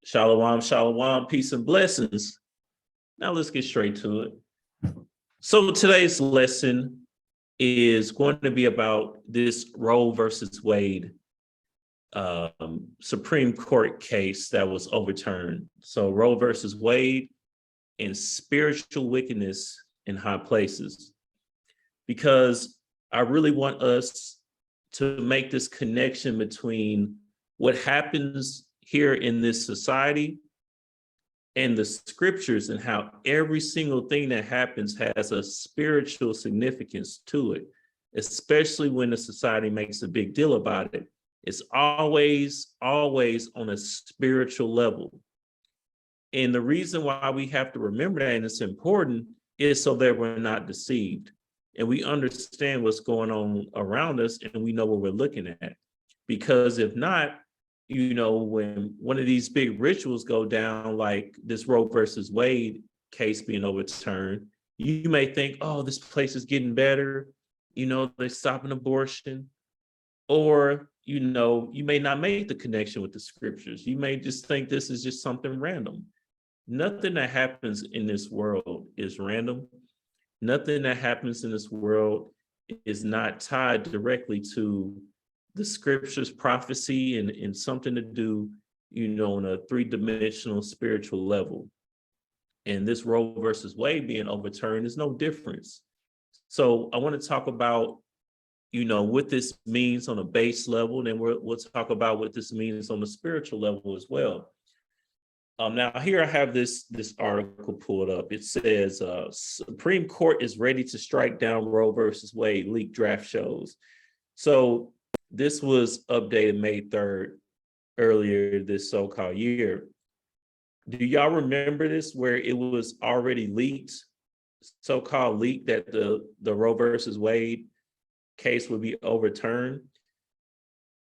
Shalom, shalom, peace and blessings. Now let's get straight to it. So today's lesson is going to be about this Roe versus Wade Supreme Court case that was overturned. So Roe versus Wade and spiritual wickedness in high places. Because I really want us to make this connection between what happens here in this society and the scriptures, and how every single thing that happens has a spiritual significance to it, especially when the society makes a big deal about it. It's always on a spiritual level. And the reason why we have to remember that, and it's important, is so that we're not deceived and we understand what's going on around us and we know what we're looking at. Because if not, when one of these big rituals go down, like this Roe versus Wade case being overturned, you may think, oh, this place is getting better. They're stopping abortion. Or, you may not make the connection with the scriptures. You may just think this is just something random. Nothing that happens in this world is random. Nothing that happens in this world is not tied directly to the scriptures, prophecy, and something to do, on a three-dimensional spiritual level. And this Roe versus Wade being overturned is no difference. So I want to talk about, what this means on a base level, and then we'll talk about what this means on the spiritual level as well. Now here I have this article pulled up. It says, Supreme Court is ready to strike down Roe versus Wade, leaked draft shows. So this was updated May 3rd, earlier this so-called year. Do y'all remember this, where it was already leaked, so-called leaked, that the Roe versus Wade case would be overturned?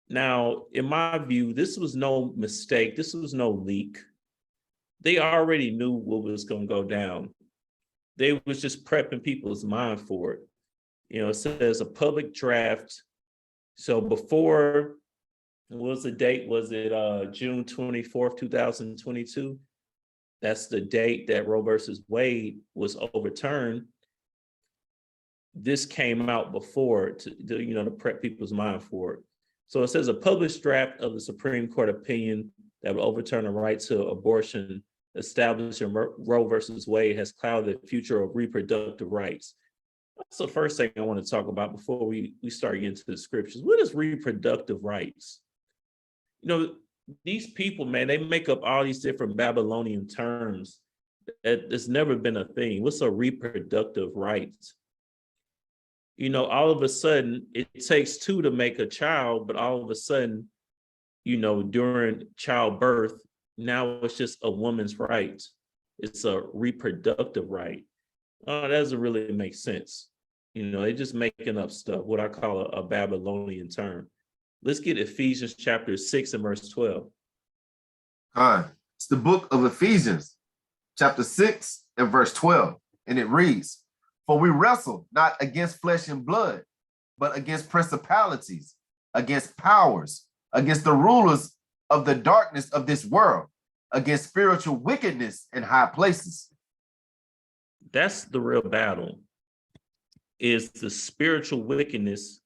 Now, in my view, this was no mistake. This was no leak. They already knew what was going to go down. They was just prepping people's mind for it. It says a public draft. So before, what was the date? Was it June 24th, 2022? That's the date that Roe versus Wade was overturned. This came out before to prep people's mind for it. So it says a published draft of the Supreme Court opinion that would overturn the right to abortion established in Roe versus Wade has clouded the future of reproductive rights. That's the first thing I want to talk about before we start getting to the scriptures. What is reproductive rights? These people, man, they make up all these different Babylonian terms. It's never been a thing. What's a reproductive right? All of a sudden, it takes two to make a child, but all of a sudden, during childbirth, now it's just a woman's right. It's a reproductive right. That doesn't really make sense. They're just making up stuff, what I call a Babylonian term. Let's get Ephesians chapter 6 and verse 12. It's the book of Ephesians, chapter 6 and verse 12. And it reads, "For we wrestle not against flesh and blood, but against principalities, against powers, against the rulers of the darkness of this world, against spiritual wickedness in high places." That's the real battle, is the spiritual wickedness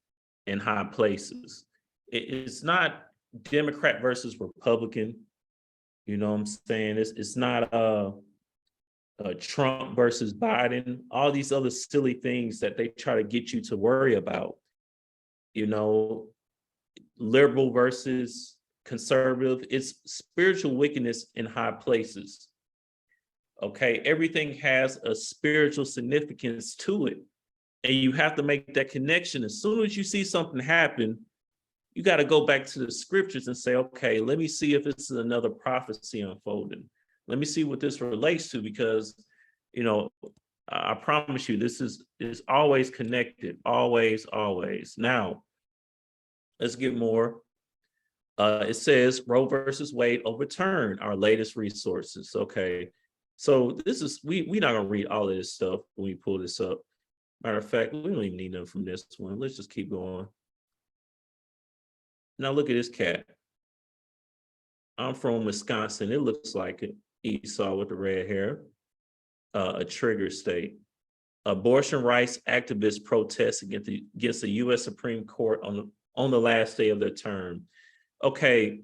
in high places. It's not Democrat versus Republican. You know what I'm saying? It's not Trump versus Biden, all these other silly things that they try to get you to worry about. Liberal versus conservative. It's spiritual wickedness in high places. Okay, everything has a spiritual significance to it. And you have to make that connection. As soon as you see something happen, you got to go back to the scriptures and say, okay, let me see if this is another prophecy unfolding. Let me see what this relates to, because, I promise you, this is always connected, always. Now, let's get more. It says Roe versus Wade overturned, our latest resources. Okay, so this is, we're not gonna read all of this stuff when we pull this up. Matter of fact, we don't even need them from this one. Let's just keep going. Now look at this cat. I'm from Wisconsin. It looks like it. Esau with the red hair, a trigger state. Abortion rights activists protest against the U.S. Supreme Court on the last day of their term. Okay,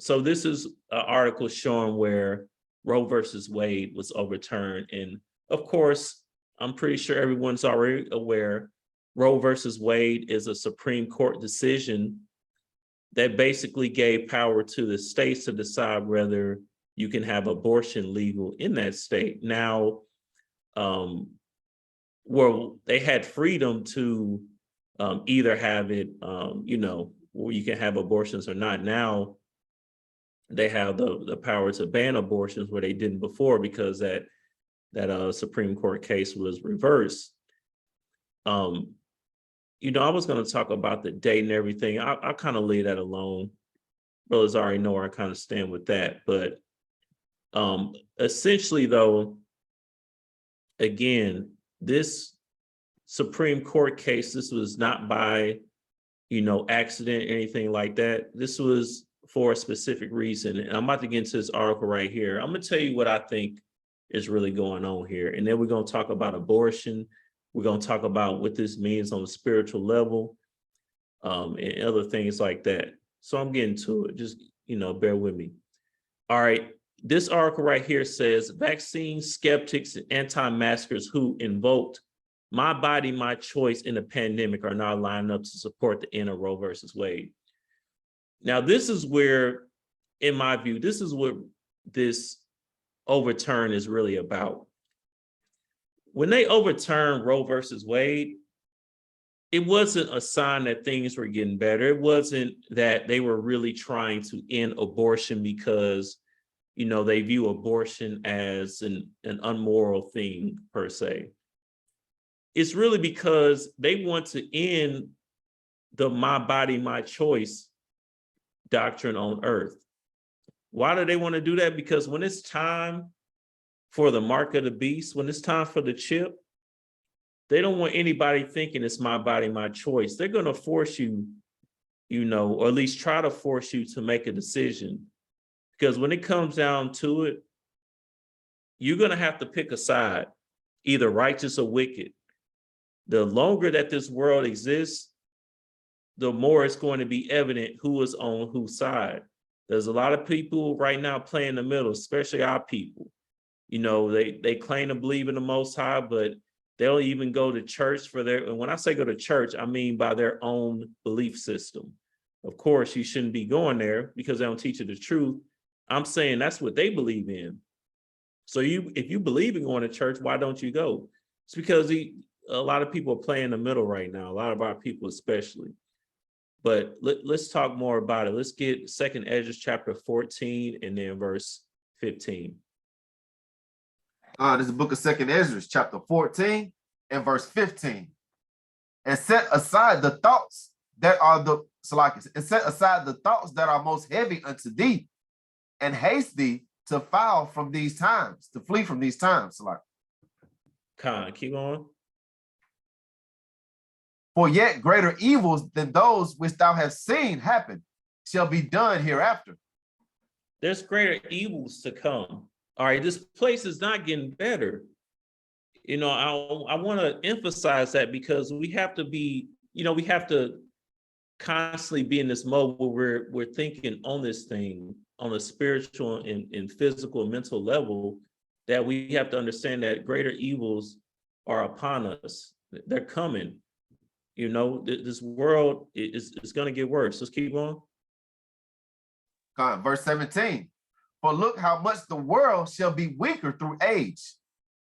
so this is an article showing where Roe versus Wade was overturned. And of course, I'm pretty sure everyone's already aware Roe versus Wade is a Supreme Court decision that basically gave power to the states to decide whether you can have abortion legal in that state. Now, well, they had freedom to either have it, where you can have abortions or not. Now, they have the power to ban abortions where they didn't before because that Supreme Court case was reversed. I was going to talk about the date and everything. I'll kind of leave that alone. Brothers already know where I kind of stand with that. But essentially, though, again, this Supreme Court case, this was not by, accident, anything like that. This was for a specific reason. And I'm about to get into this article right here. I'm going to tell you what I think is really going on here. And then we're going to talk about abortion. We're going to talk about what this means on a spiritual level, and other things like that. So I'm getting to it. Just, bear with me. All right. This article right here says vaccine skeptics and anti-maskers who invoked my body, my choice in the pandemic are now lining up to support the end of Roe versus Wade. Now, this is where, in my view, this is what this overturn is really about. When they overturned Roe versus Wade, it wasn't a sign that things were getting better. It wasn't that they were really trying to end abortion because, they view abortion as an unmoral thing per se. It's really because they want to end the my body, my choice doctrine on earth. Why do they want to do that? Because when it's time for the mark of the beast, when it's time for the chip, they don't want anybody thinking it's my body, my choice. They're going to force you, or at least try to force you to make a decision. Because when it comes down to it, you're going to have to pick a side, either righteous or wicked. The longer that this world exists, the more it's going to be evident who is on whose side. There's a lot of people right now playing the middle, especially our people. They claim to believe in the Most High, but they'll even go to church for their, and when I say go to church, I mean by their own belief system. Of course, you shouldn't be going there because they don't teach you the truth. I'm saying that's what they believe in. So if you believe in going to church, why don't you go? It's because a lot of people are playing the middle right now, a lot of our people especially. But let's talk more about it. Let's get 2 Esdras chapter 14 and then verse 15. This is the book of 2 Esdras chapter 14 and verse 15. And set aside the thoughts that are most heavy unto thee, and haste thee to flee from these times. Keep going. For yet greater evils than those which thou hast seen happen shall be done hereafter. There's greater evils to come. All right, this place is not getting better. I want to emphasize that because we have to be, we have to constantly be in this mode where we're thinking on this thing on a spiritual and physical and mental level, that we have to understand that greater evils are upon us. They're coming. This world is going to get worse. Let's keep going. Verse 17. For look how much the world shall be weaker through age,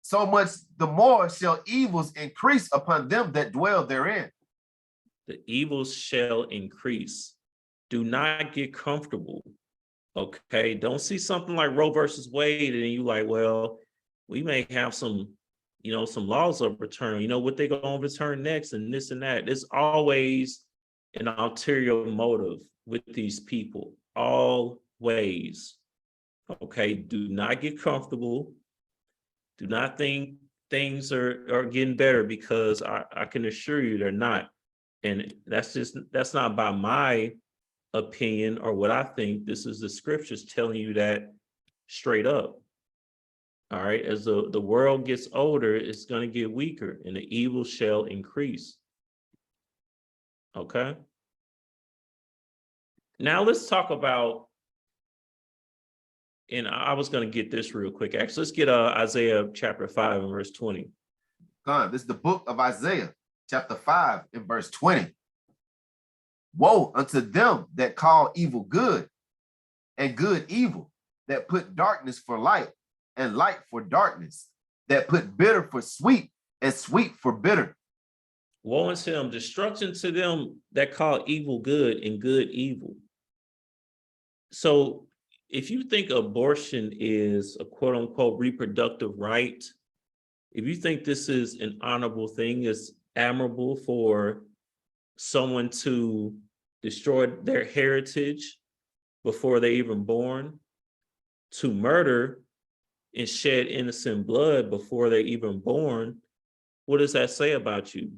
so much the more shall evils increase upon them that dwell therein. The evils shall increase. Do not get comfortable. Okay, don't see something like Roe versus Wade and you like, well, we may have some laws overturned. What they gonna overturn next and this and that. There's always an ulterior motive with these people. Always. Okay, do not get comfortable. Do not think things are getting better, because I can assure you they're not. And that's not by my opinion or what I think. This is the scriptures telling you that straight up. All right. As the world gets older, it's going to get weaker and the evil shall increase. Okay. Now let's talk about, and I was going to get this real quick. Actually, let's get Isaiah chapter 5 and verse 20. This is the book of Isaiah, chapter 5 and verse 20. Woe unto them that call evil good and good evil, that put darkness for light and light for darkness, that put bitter for sweet and sweet for bitter. Woe unto them, destruction to them that call evil good and good evil. So if you think abortion is a quote unquote reproductive right, if you think this is an honorable thing, it's admirable for someone to destroy their heritage before they're even born, to murder and shed innocent blood before they're even born, what does that say about you?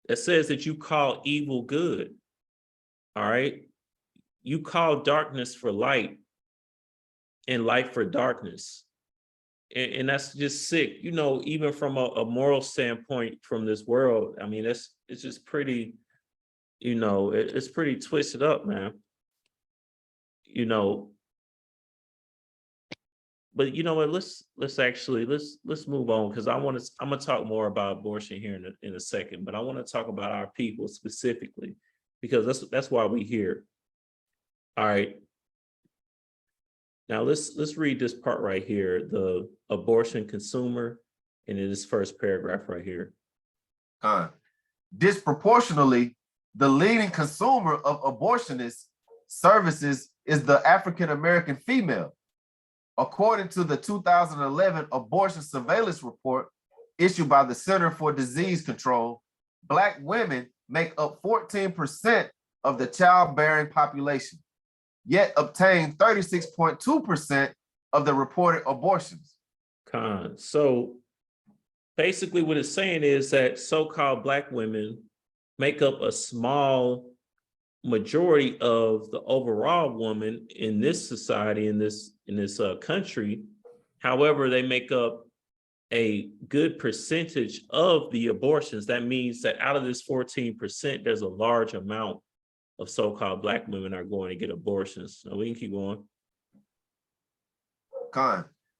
It says that you call evil good. All right. You call darkness for light and light for darkness. And that's just sick, you know, even from a moral standpoint from this world. I mean, it's just pretty, you know, it's pretty twisted up, man. You know, but you know what, let's move on, because I'm gonna talk more about abortion here in a second, but I want to talk about our people specifically, because that's why we're here. All right. Now let's read this part right here, the abortion consumer, and in this first paragraph right here. Disproportionately, the leading consumer of abortionist services is the African-American female. According to the 2011 abortion surveillance report issued by the Center for Disease Control, Black women make up 14% of the childbearing population, yet obtain 36.2% of the reported abortions. So basically what it's saying is that so-called Black women make up a small majority of the overall woman in this society, in this country. However, they make up a good percentage of the abortions. That means that out of this 14%, there's a large amount of so-called Black women are going to get abortions. So we can keep going.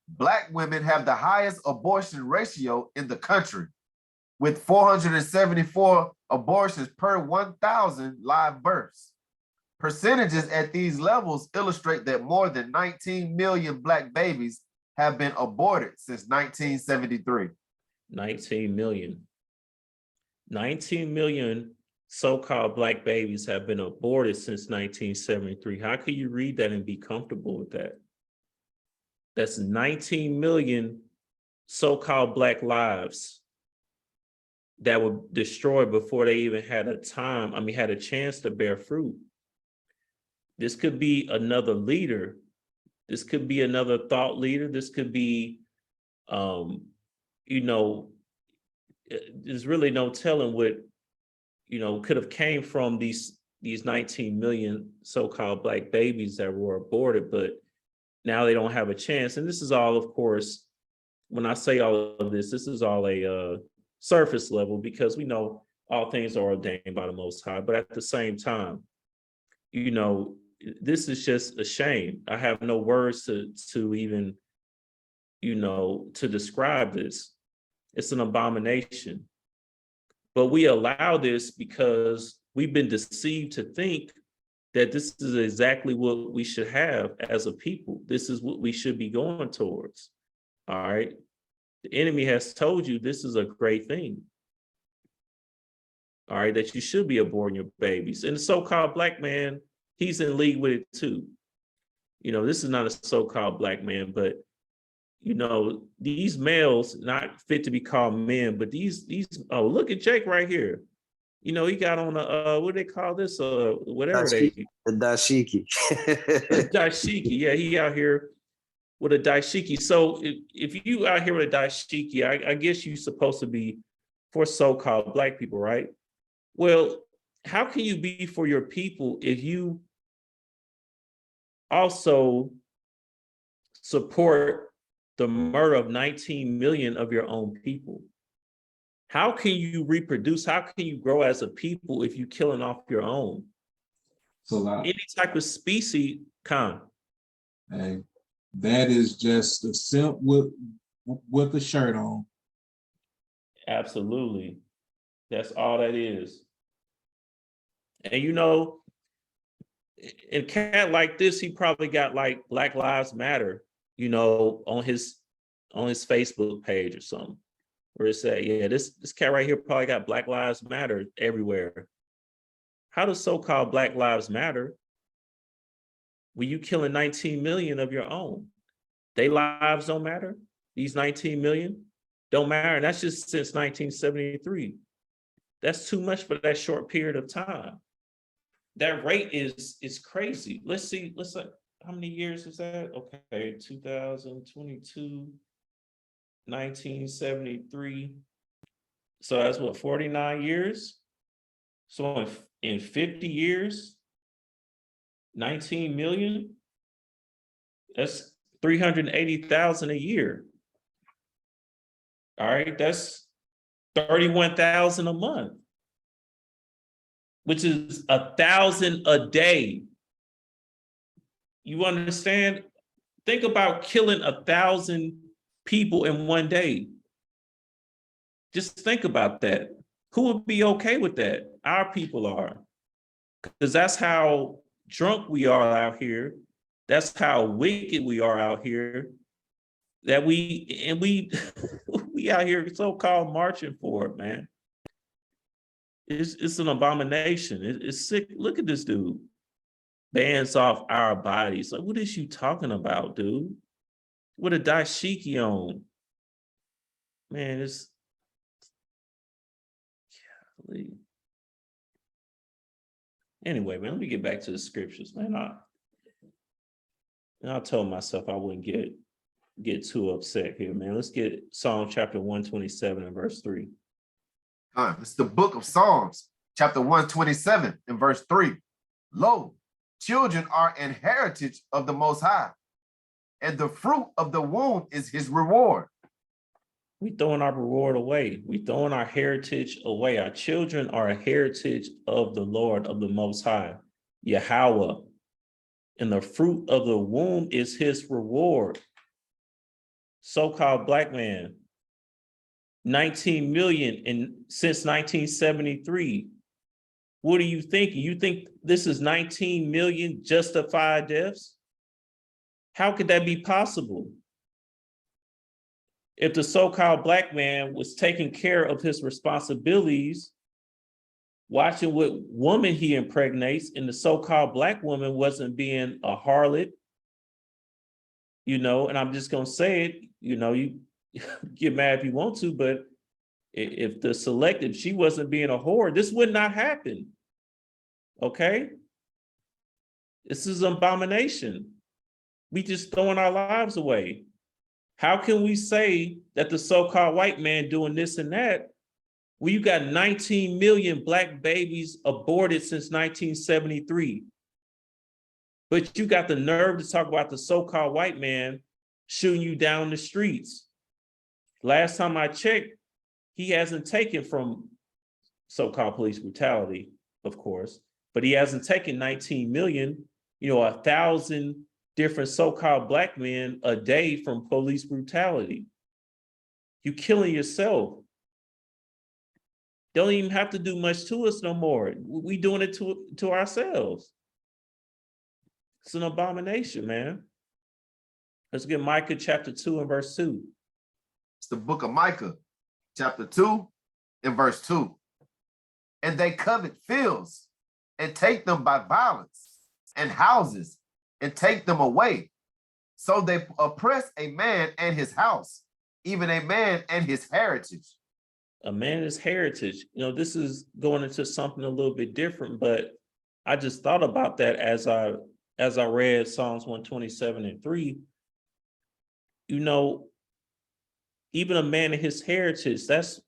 Black women have the highest abortion ratio in the country, with 474 abortions per 1,000 live births. Percentages at these levels illustrate that more than 19 million Black babies have been aborted since 1973. 19 million. 19 million so-called Black babies have been aborted since 1973. How can you read that and be comfortable with that? That's 19 million so-called Black lives that were destroyed before they even had a chance to bear fruit. This could be another leader. This could be another thought leader. This could be, you know, there's really no telling what, you know, could have came from these 19 million so-called Black babies that were aborted, but now they don't have a chance. And this is all, of course, when I say all of this, this is all a surface level, because we know all things are ordained by the Most High. But at the same time, you know, this is just a shame. I have no words to even, you know, to describe this. It's an abomination. But we allow this because we've been deceived to think that this is exactly what we should have as a people. This is what we should be going towards. All right. The enemy has told you this is a great thing. All right, that you should be aborting your babies. And the so-called Black man, he's in league with it too. You know, this is not a so-called Black man, but you know, these males not fit to be called men, but these, oh, look at Jake right here. You know, he got on a, what do they call this? Whatever the dashiki. The dashiki. Yeah, he out here with a dashiki. So if you out here with a dashiki, I guess you're supposed to be for so-called Black people, right? Well, how can you be for your people if you also support the murder of 19 million of your own people? How can you reproduce? How can you grow as a people if you're killing off your own? So Any type of species, hey, that is just a simp with a shirt on. absolutely. That's all that is. And you know, a cat like this, he probably got like Black Lives Matter, you know, on his Facebook page or something, where it said, yeah, this cat right here probably got Black Lives Matter everywhere. How does so-called Black Lives Matter when you killing 19 million of your own? Their lives don't matter. These 19 million don't matter. And that's just since 1973. That's too much for that short period of time. That rate is crazy. Let's see, how many years is that? Okay, 2022, 1973. So that's what, 49 years? So in 50 years, 19 million, that's 380,000 a year. All right, that's 31,000 a month, which is 1,000 a day. You understand? Think about killing 1,000 people in one day. Just think about that. Who would be okay with that? Our people are, because that's how drunk we are out here. That's how wicked we are out here. That we we out here so-called marching for it, man. It's an abomination. It's sick. Look at this dude. Bands off our bodies. Like, what is you talking about, dude? With a dashiki on. Man, it's golly. Anyway, man, let me get back to the scriptures, man. I told myself I wouldn't get too upset here, man. Let's get Psalm chapter 127 and verse 3. It's the book of Psalms, chapter 127 and verse 3. Lo, children are an heritage of the Most High, and the fruit of the womb is his reward. We throwing our reward away. We throwing our heritage away. Our children are a heritage of the Lord, of the Most High, Yahweh. And the fruit of the womb is his reward. So-called black man, 19 million since 1973. What are you thinking? You think this is 19 million justified deaths? How could that be possible? If the so-called black man was taking care of his responsibilities, watching what woman he impregnates, and the so-called black woman wasn't being a harlot, you know, and I'm just going to say it, you know, you get mad if you want to, but if she wasn't being a whore, this would not happen. Okay? This is an abomination. We just throwing our lives away. How can we say that the so-called white man doing this and that? Well, you got 19 million black babies aborted since 1973. But you got the nerve to talk about the so-called white man shooting you down the streets. Last time I checked, he hasn't taken from so-called police brutality, of course, but he hasn't taken 19 million, 1,000 different so-called black men a day from police brutality. You killing yourself. Don't even have to do much to us no more. We doing it to ourselves. It's an abomination, man. Let's get Micah chapter 2 and verse 2. It's the book of Micah, chapter 2 and verse 2. And they covet fields and take them by violence, and houses and take them away. So they oppress a man and his house, even a man and his heritage. A man and his heritage. This is going into something a little bit different, but I just thought about that as I read Psalms 127 and 3. Even a man and his heritage, that's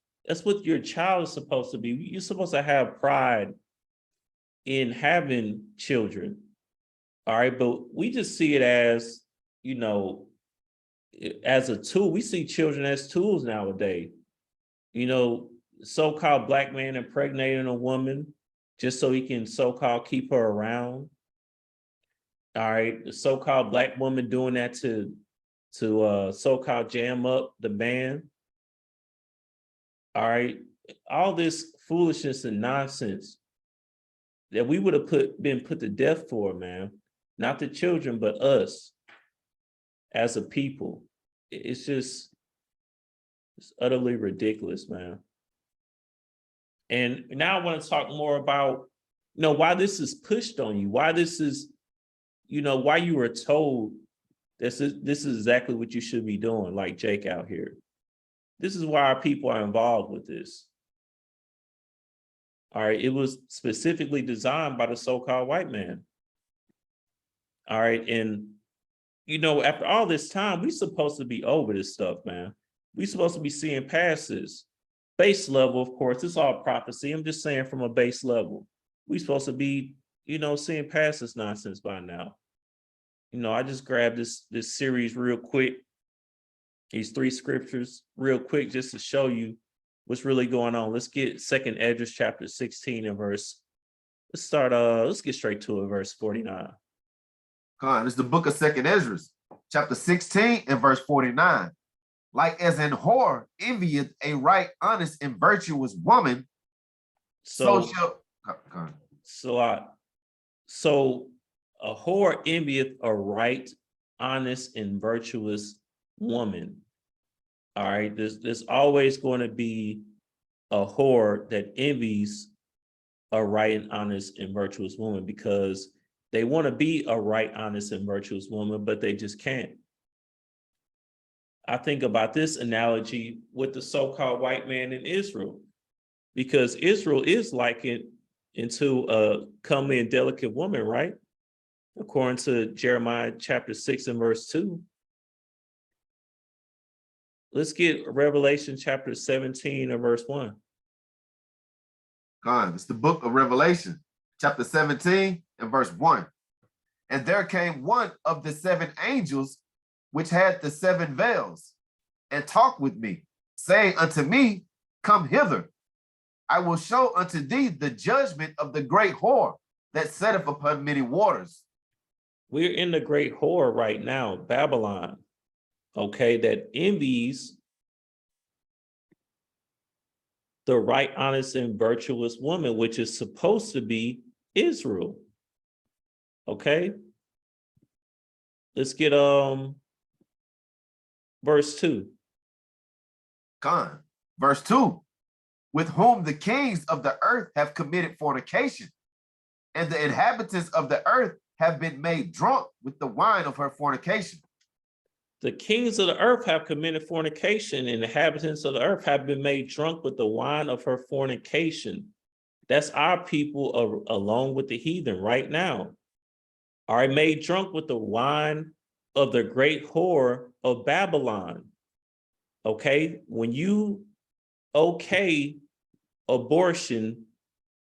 what your child is supposed to be. You're supposed to have pride in having children. All right, but we just see it as, as a tool. We see children as tools nowadays. So-called black man impregnating a woman just so he can so-called keep her around. All right, the so-called black woman doing that to so-called jam up the man. All right, all this foolishness and nonsense that we would have been put to death for, man. Not the children, but us as a people. It's utterly ridiculous, man. And now I want to talk more about, why this is pushed on you, why this is, why you were told this is exactly what you should be doing, like Jake out here. This is why our people are involved with this. All right, it was specifically designed by the so-called white man. All right, and after all this time, we're supposed to be over this stuff, man. We're supposed to be seeing past this. Base level, of course, it's all prophecy. I'm just saying from a base level. We're supposed to be, seeing past this nonsense by now. I just grabbed this series real quick, these 3 scriptures real quick, just to show you what's really going on. Let's get 2nd Esdras chapter 16 and verse. Let's get straight to it, verse 49. Come on, it's the book of 2nd Esdras, chapter 16 and verse 49. Like as an whore envieth a right, honest, and virtuous woman, so a whore envieth a right, honest, and virtuous woman. All right, there's always going to be a whore that envies a right and honest and virtuous woman because they want to be a right, honest, and virtuous woman, but they just can't. I think about this analogy with the so-called white man in Israel, because Israel is likened into a comely and delicate woman, right? According to Jeremiah chapter 6 and verse 2. Let's get Revelation chapter 17 and verse 1. God, it's the book of Revelation, chapter 17 and verse 1. And there came one of the 7 angels which had the 7 veils, and talked with me, saying unto me, Come hither, I will show unto thee the judgment of the great whore that setteth upon many waters. We're in the great whore right now, Babylon, okay, that envies the right, honest, and virtuous woman, which is supposed to be Israel. Okay, let's get verse 2. God, verse 2. With whom the kings of the earth have committed fornication, and the inhabitants of the earth have been made drunk with the wine of her fornication. The kings of the earth have committed fornication, and the inhabitants of the earth have been made drunk with the wine of her fornication. That's our people along with the heathen right now. Are made drunk with the wine of the great whore of Babylon. Okay, when you okay abortion,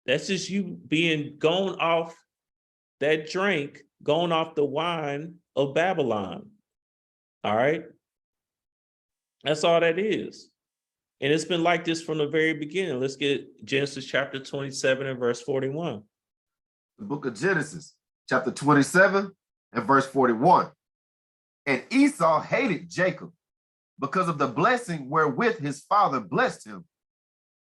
that's just you being gone off that drink, going off the wine of Babylon. All right, that's all that is. And it's been like this from the very beginning. Let's get Genesis chapter 27 and verse 41. The book of Genesis, chapter 27 and verse 41. And Esau hated Jacob because of the blessing wherewith his father blessed him.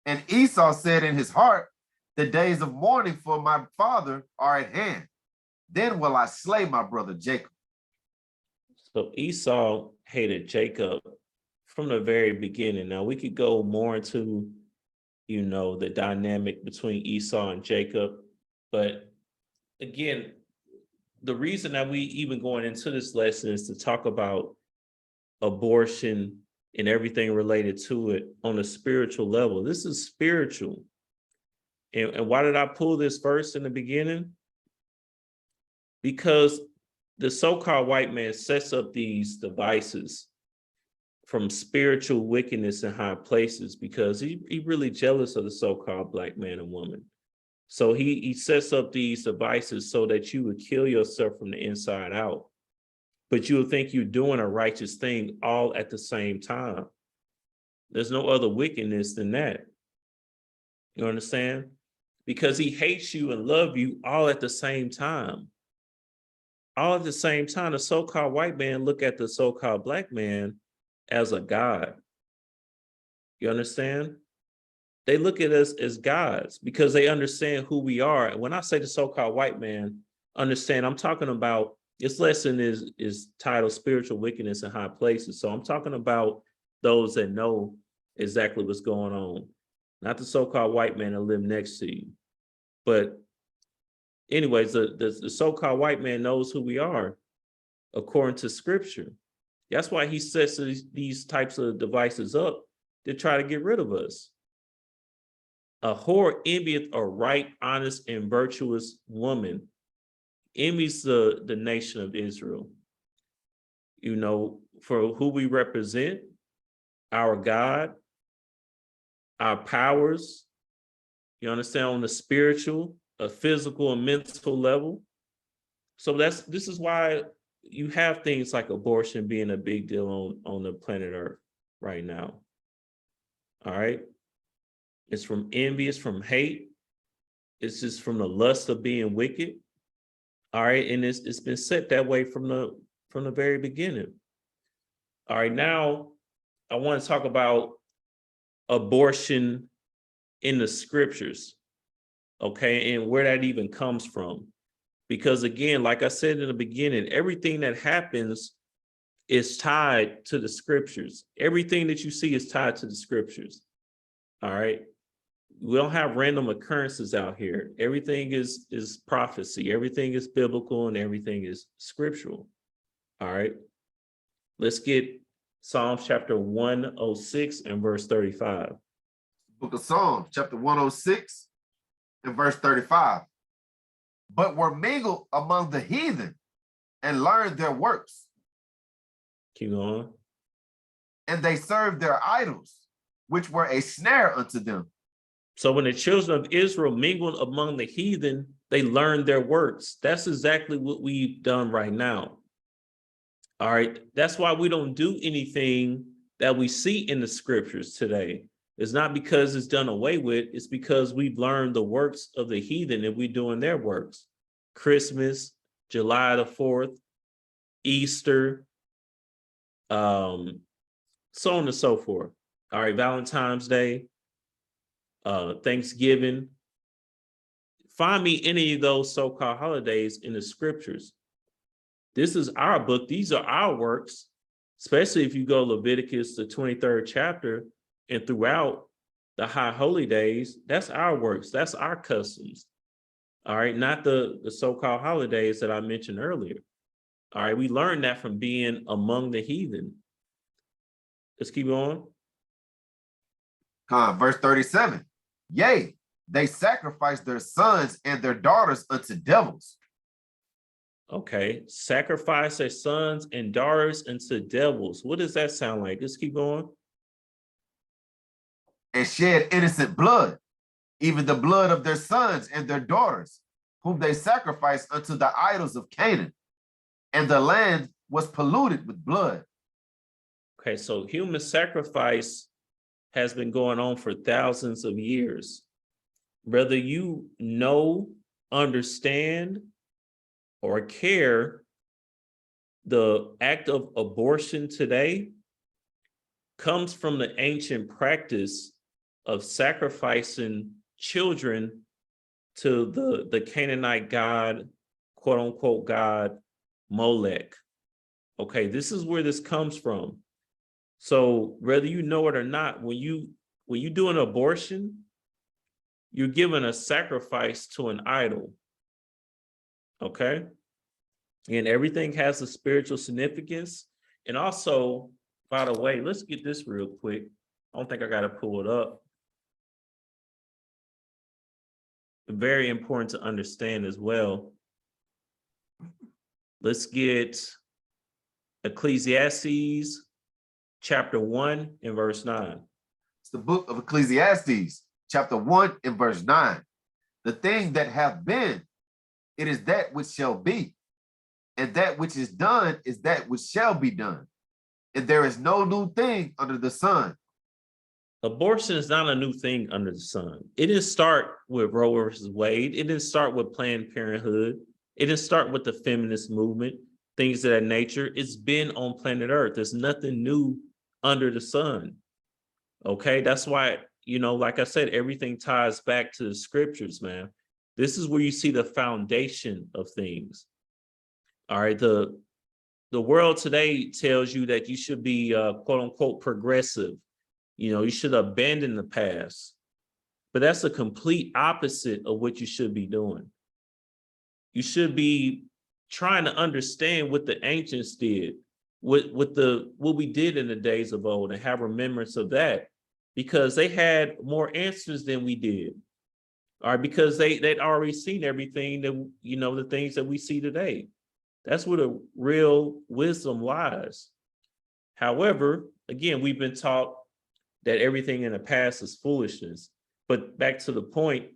And Esau said in his heart, the days of mourning for my father are at hand. Then will I slay my brother Jacob. So Esau hated Jacob from the very beginning. Now we could go more into, the dynamic between Esau and Jacob. But again, the reason that we even going into this lesson is to talk about abortion and everything related to it on a spiritual level. This is spiritual. And why did I pull this verse in the beginning? Because the so-called white man sets up these devices from spiritual wickedness in high places because he really jealous of the so-called black man and woman. So he sets up these devices so that you would kill yourself from the inside out. But you'll think you're doing a righteous thing all at the same time. There's no other wickedness than that. You understand? Because he hates you and loves you all at the same time. All at the same time, the so-called white man look at the so-called black man as a god. You understand? They look at us as gods because they understand who we are. And when I say the so-called white man, understand, I'm talking about, this lesson is titled Spiritual Wickedness in High Places. So I'm talking about those that know exactly what's going on, not the so-called white man that live next to you. But anyways, the so-called white man knows who we are according to scripture. That's why he sets these types of devices up to try to get rid of us. A whore envieth a right, honest, and virtuous woman. Envies the nation of Israel. You know, for who we represent, our God, our powers, you understand, on the spiritual, a physical and mental level. So this is why you have things like abortion being a big deal on the planet Earth right now. All right. It's from envy, it's from hate. It's just from the lust of being wicked. All right. And it's been set that way from the very beginning. All right. Now I want to talk about abortion in the scriptures. Okay. And where that even comes from. Because again, like I said in the beginning, everything that happens is tied to the scriptures. Everything that you see is tied to the scriptures. All right. We don't have random occurrences out here. Everything is prophecy. Everything is biblical and everything is scriptural. All right. Let's get Psalms chapter 106 and verse 35. Book of Psalms, chapter 106 and verse 35. But were mingled among the heathen and learned their works. Keep going. And they served their idols, which were a snare unto them. So when the children of Israel mingled among the heathen, they learned their works. That's exactly what we've done right now. All right. That's why we don't do anything that we see in the scriptures today. It's not because it's done away with. It's because we've learned the works of the heathen and we're doing their works. Christmas, July the 4th, Easter, so on and so forth. All right. Valentine's Day, Thanksgiving. Find me any of those so-called holidays in the scriptures. This is our book. These are our works, especially if you go Leviticus, the 23rd chapter, and throughout the high holy days, that's our works. That's our customs. All right. Not the so-called holidays that I mentioned earlier. All right. We learned that from being among the heathen. Let's keep on. Verse 37. Yea, they sacrifice their sons and their daughters unto devils. Okay. Sacrifice their sons and daughters unto devils. What does that sound like? Let's keep going. And shed innocent blood, even the blood of their sons and their daughters, whom they sacrificed unto the idols of Canaan. And the land was polluted with blood. Okay. So human sacrifice has been going on for thousands of years. Whether you know, understand, or care, the act of abortion today comes from the ancient practice of sacrificing children to the Canaanite god, quote unquote god, Molech. Okay, this is where this comes from. So whether you know it or not, when you do an abortion, you're giving a sacrifice to an idol. Okay. And everything has a spiritual significance. And also, by the way, let's get this real quick. I don't think I got to pull it up. Very important to understand as well. Let's get Ecclesiastes chapter 1 and verse 9. It's the book of Ecclesiastes, chapter 1 and verse 9. The thing that hath been, it is that which shall be. And that which is done is that which shall be done. And there is no new thing under the sun. Abortion is not a new thing under the sun. It didn't start with Roe versus Wade. It didn't start with Planned Parenthood. It didn't start with the feminist movement, things of that nature. It's been on planet Earth. There's nothing new under the sun. Okay, that's why, like I said, everything ties back to the scriptures, man. This is where you see the foundation of things. All right, the world today tells you that you should be quote unquote progressive. You should abandon the past. But that's a complete opposite of what you should be doing. You should be trying to understand what the ancients did, what we did in the days of old, and have remembrance of that, because they had more answers than we did. All right, because they'd already seen everything that, the things that we see today. That's where the real wisdom lies. However, again, we've been taught that everything in the past is foolishness. But back to the point,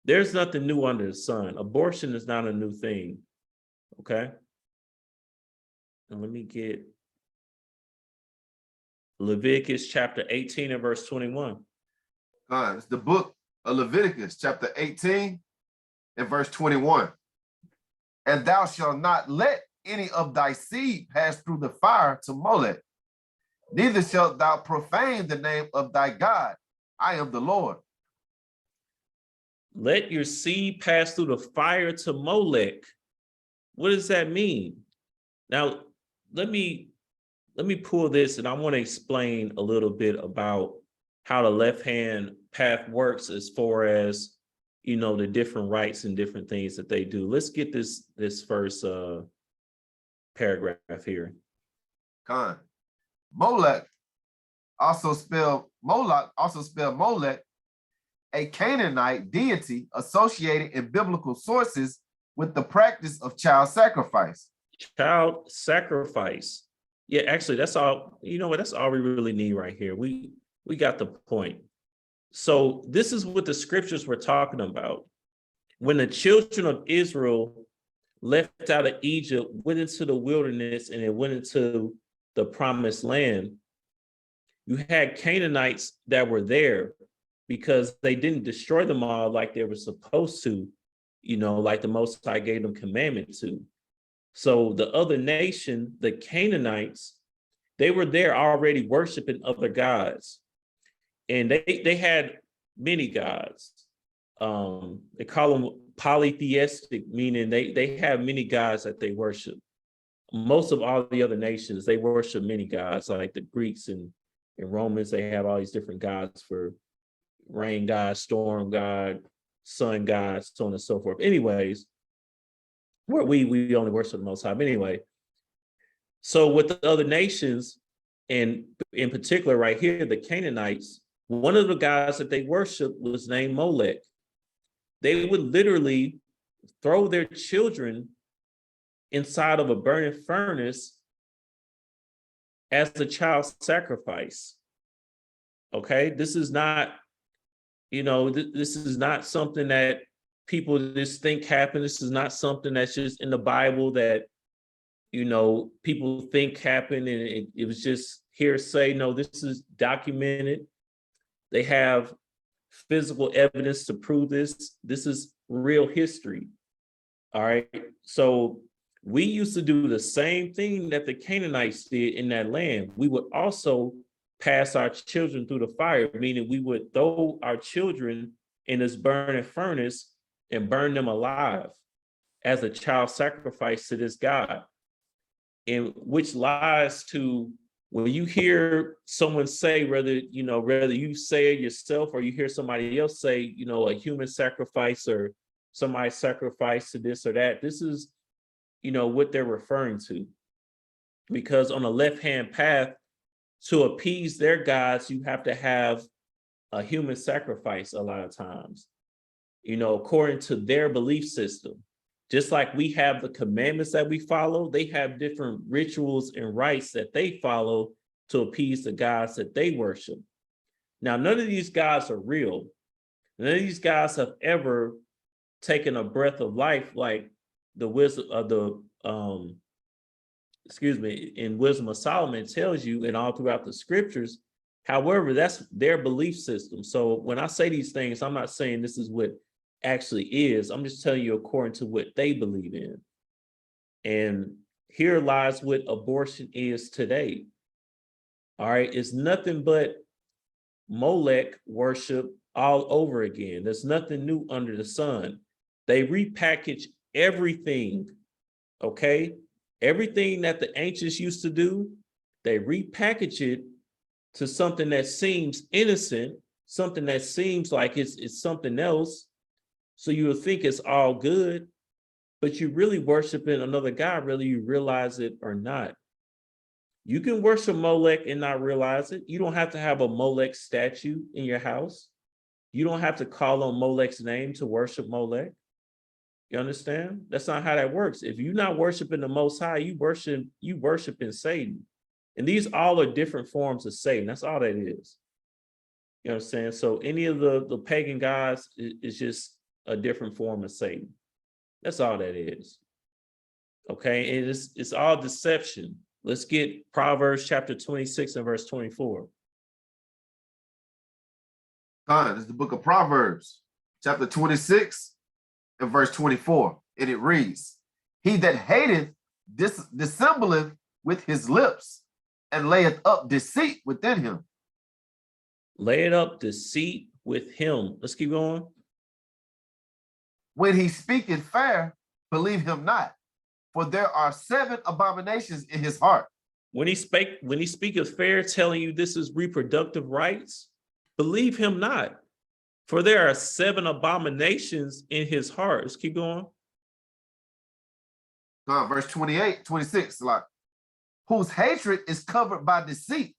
there's nothing new under the sun. Abortion is not a new thing. Okay. And let me get Leviticus chapter 18 and verse 21. It's the book of Leviticus, chapter 18 and verse 21. And thou shalt not let any of thy seed pass through the fire to Molech, neither shalt thou profane the name of thy God. I am the Lord. Let your seed pass through the fire to Molech. What does that mean? Now, let me pull this, and I want to explain a little bit about how the left-hand path works as far as, the different rites and different things that they do. Let's get this first paragraph here. Molech, also spelled Moloch, Molech, a Canaanite deity associated in biblical sources with the practice of child sacrifice. Child sacrifice. Yeah, actually, that's all. You know what? That's all we really need right here. We got the point. So this is what the scriptures were talking about. When the children of Israel left out of Egypt, went into the wilderness, and it went into the promised land, you had Canaanites that were there because they didn't destroy them all like they were supposed to, like the Most High gave them commandment to. So the other nation, the Canaanites, they were there already worshiping other gods. And they had many gods. They call them polytheistic, meaning they have many gods that they worship. Most of all the other nations, they worship many gods, like the Greeks and Romans. They have all these different gods for rain god, storm god, sun god, so on and so forth. Anyways, where we only worship the Most High. Anyway, so with the other nations, and in particular right here, the Canaanites, one of the gods that they worshiped was named Molech. They would literally throw their children inside of a burning furnace as a child sacrifice. Okay, this is not, this is not something that people just think happened. This is not something that's just in the Bible that, people think happened and it was just hearsay. No, this is documented. They have physical evidence to prove this. This is real history. All right. So we used to do the same thing that the Canaanites did in that land. We would also pass our children through the fire, meaning we would throw our children in this burning furnace and burn them alive as a child sacrifice to this God. And which lies to, when you hear someone say, whether you say it yourself or you hear somebody else say, a human sacrifice or somebody sacrifice to this or that, this is, what they're referring to. Because on the left-hand path, to appease their gods, you have to have a human sacrifice a lot of times, according to their belief system. Just like we have the commandments that we follow, they have different rituals and rites that they follow to appease the gods that they worship. Now, none of these gods are real, None of these guys have ever taken a breath of life like the wisdom of the in Wisdom of Solomon tells you, and all throughout the scriptures. However, that's their belief system. So when I say these things, I'm not saying this is what actually is. I'm just telling you according to what they believe in. And here lies what abortion is today. All right, it's nothing but Molech worship all over again. There's nothing new under the sun. They repackage everything, okay? Everything that the ancients used to do, they repackage it to something that seems innocent, something that seems like it's something else. So you would think it's all good, but you're really worshiping another God, whether you realize it or not. You can worship Molech and not realize it. You don't have to have a Molech statue in your house. You don't have to call on Molech's name to worship Molech. You understand? That's not how that works. If you're not worshiping the Most High, you worshiping Satan. And these all are different forms of Satan. That's all that is. You understand? So any of the pagan gods is just a different form of Satan. That's all that is. Okay, and it's all deception. Let's get Proverbs chapter 26 and verse 24. This is the book of Proverbs, chapter 26 and verse 24. And it reads, he that hateth dissembleth with his lips, and layeth up deceit within him. Lay it up deceit with him. Let's keep going. When he speaketh fair, believe him not, for there are 7 abominations in his heart. When he speaketh fair, telling you this is reproductive rights, believe him not, for there are 7 abominations in his heart. Let's keep going. Verse 28, 26, like, whose hatred is covered by deceit,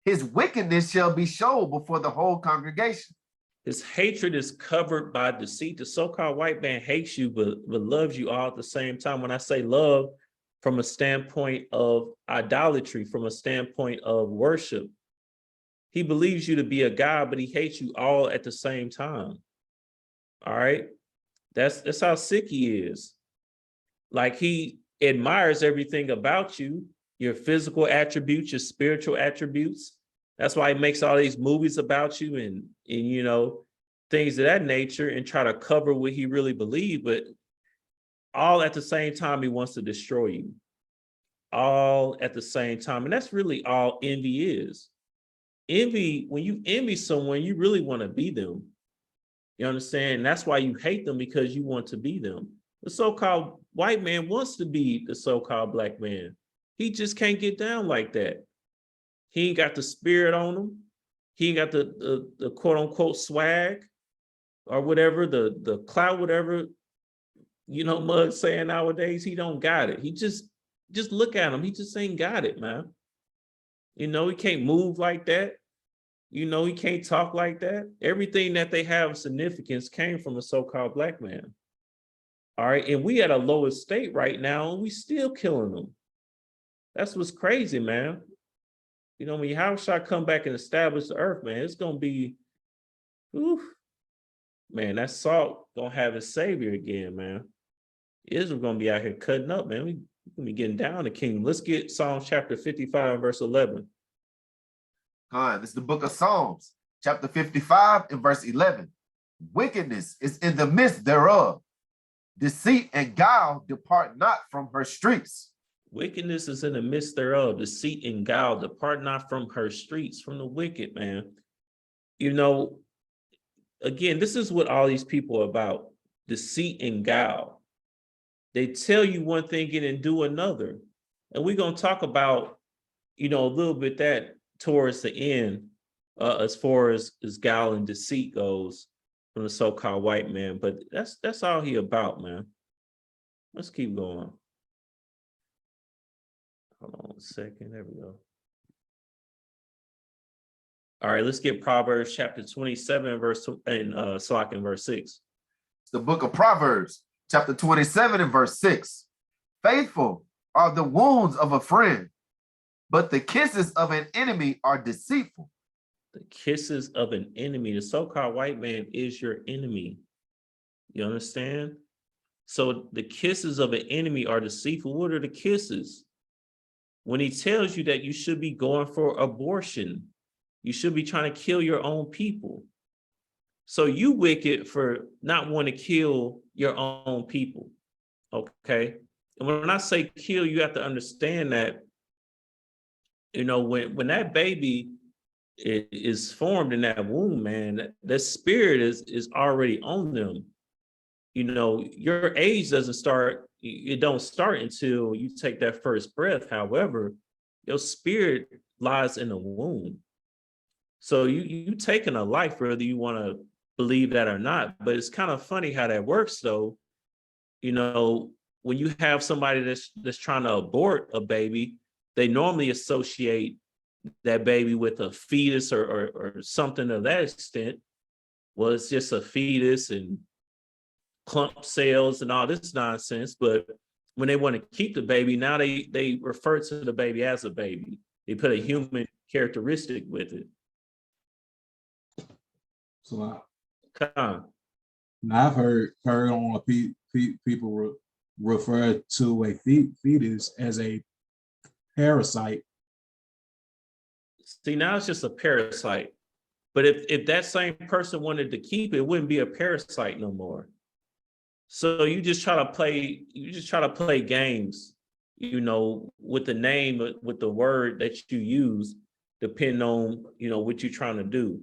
his wickedness shall be shown before the whole congregation. His hatred is covered by deceit. The so-called white man hates you, but loves you all at the same time. When I say love, from a standpoint of idolatry, from a standpoint of worship, he believes you to be a God, but he hates you all at the same time. All right, that's how sick he is. Like, he admires everything about you, your physical attributes, your spiritual attributes. That's why he makes all these movies about you and you know, things of that nature, and try to cover what he really believes, but all at the same time, he wants to destroy you. All at the same time. And that's really all envy is. Envy, when you envy someone, you really want to be them. You understand? And that's why you hate them, because you want to be them. The so-called white man wants to be the so-called black man. He just can't get down like that. He ain't got the spirit on him. He ain't got the quote unquote swag or whatever, the clout, whatever, you know, Mug's saying nowadays. He don't got it. He just look at him. He just ain't got it, man. You know, he can't move like that. You know, he can't talk like that. Everything that they have of significance came from a so-called black man. All right. And we at a lower state right now, and we still killing them. That's what's crazy, man. You know, when Yahushua come back and establish the earth, man, it's gonna be, oof, man, that salt gonna have its savior again, man. Israel gonna be out here cutting up, man. We gonna be getting down the kingdom. Let's get Psalms chapter 55, verse 11. This is the book of Psalms, chapter 55 and verse 11. Wickedness is in the midst thereof. Deceit and guile depart not from her streets. Wickedness is in the midst thereof. Deceit and guile depart not from her streets, from the wicked, man. You know, again, this is what all these people are about. Deceit and guile. They tell you one thing and do another. And we're going to talk about, you know, a little bit that towards the end, as far as guile and deceit goes from the so-called white man. But that's all he about, man. Let's keep going. Hold on a second. There we go. All right, let's get Proverbs chapter 27, verse 6. It's the book of Proverbs, chapter 27 and verse 6. Faithful are the wounds of a friend, but the kisses of an enemy are deceitful. The kisses of an enemy. The so-called white man is your enemy. You understand? So the kisses of an enemy are deceitful. What are the kisses? When he tells you that you should be going for abortion, you should be trying to kill your own people. So you wicked for not wanting to kill your own people. Okay. And when I say kill, you have to understand that, when that baby is formed in that womb, man, that spirit is already on them. Your age doesn't start, it don't start until you take that first breath. However, your spirit lies in the womb. So you taking a life, whether you want to believe that or not. But it's kind of funny how that works, though. When you have somebody that's trying to abort a baby, they normally associate that baby with a fetus or something of that extent. Well, it's just a fetus and clump cells and all this nonsense. But when they want to keep the baby, now they refer to the baby as a baby. They put a human characteristic with it. So Now, I've heard on people refer to a fetus as a parasite. see, now it's just a parasite. But if that same person wanted to keep it, it wouldn't be a parasite no more. So you just try to play games, with the name, with the word that you use, depending on, what you're trying to do.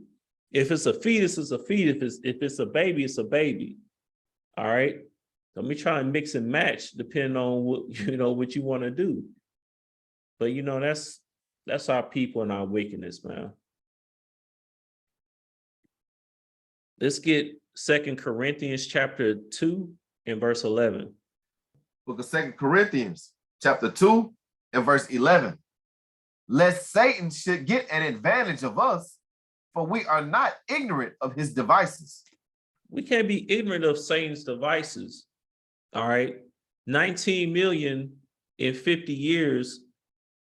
If it's a fetus, it's a fetus. If it's a baby, it's a baby. All right. Let me try and mix and match depending on what you want to do. But that's our people and our wickedness, man. Let's get 2 Corinthians chapter 2 and verse 11. Book of 2 Corinthians chapter 2 and verse 11. Lest Satan should get an advantage of us, for we are not ignorant of his devices. We can't be ignorant of Satan's devices. All right. 19 million in 50 years.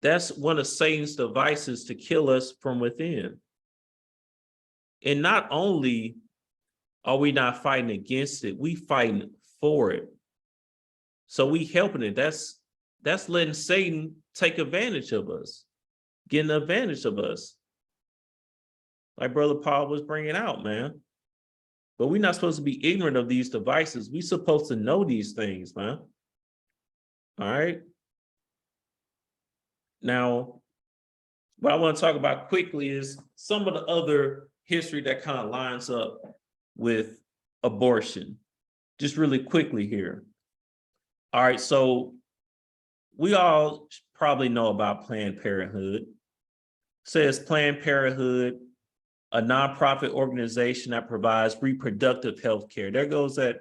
That's one of Satan's devices to kill us from within. And not only are we not fighting against it, we fighting for it. So we helping it. That's letting Satan take advantage of us, getting advantage of us. Like Brother Paul was bringing out, man. But we're not supposed to be ignorant of these devices. We're supposed to know these things, man. All right. Now, what I want to talk about quickly is some of the other history that kind of lines up with abortion. Just really quickly here. All right, so we all probably know about Planned Parenthood. It says Planned Parenthood, a nonprofit organization that provides reproductive health care. There goes that,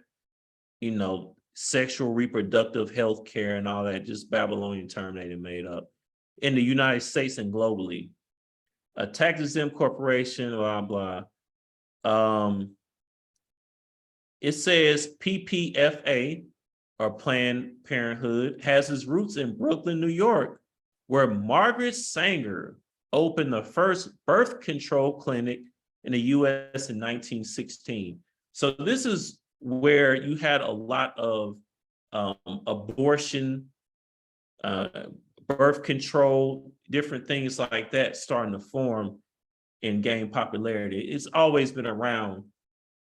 sexual reproductive health care and all that, just Babylonian term they made up in the United States and globally. A tax-exempt corporation, blah, blah. It says PPFA, or Planned Parenthood, has its roots in Brooklyn, New York, where Margaret Sanger opened the first birth control clinic in the US in 1916. So this is where you had a lot of abortion, birth control, different things like that starting to form and gain popularity. It's always been around,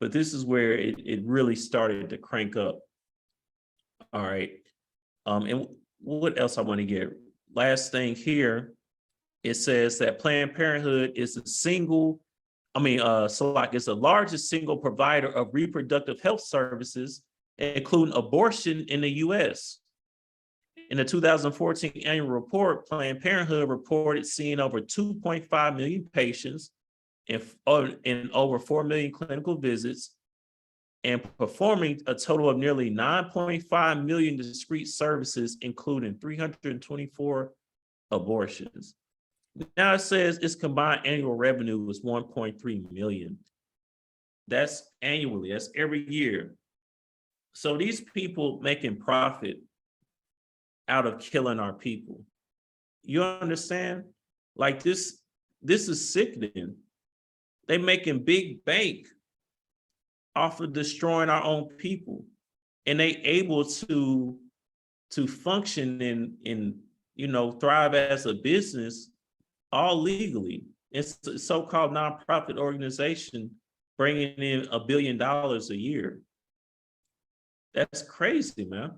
but this is where it really started to crank up. All right. And what else I want to get? Last thing here, it says that Planned Parenthood is it's the largest single provider of reproductive health services, including abortion in the US. In the 2014 annual report, Planned Parenthood reported seeing over 2.5 million patients and over 4 million clinical visits, and performing a total of nearly 9.5 million discrete services, including 324 abortions. Now it says its combined annual revenue was 1.3 million. That's annually, that's every year. So these people making profit out of killing our people. You understand? Like this is sickening. They making big bank off of destroying our own people, and they able to function in thrive as a business, all legally. It's a so-called nonprofit organization bringing in $1 billion a year. That's crazy, man.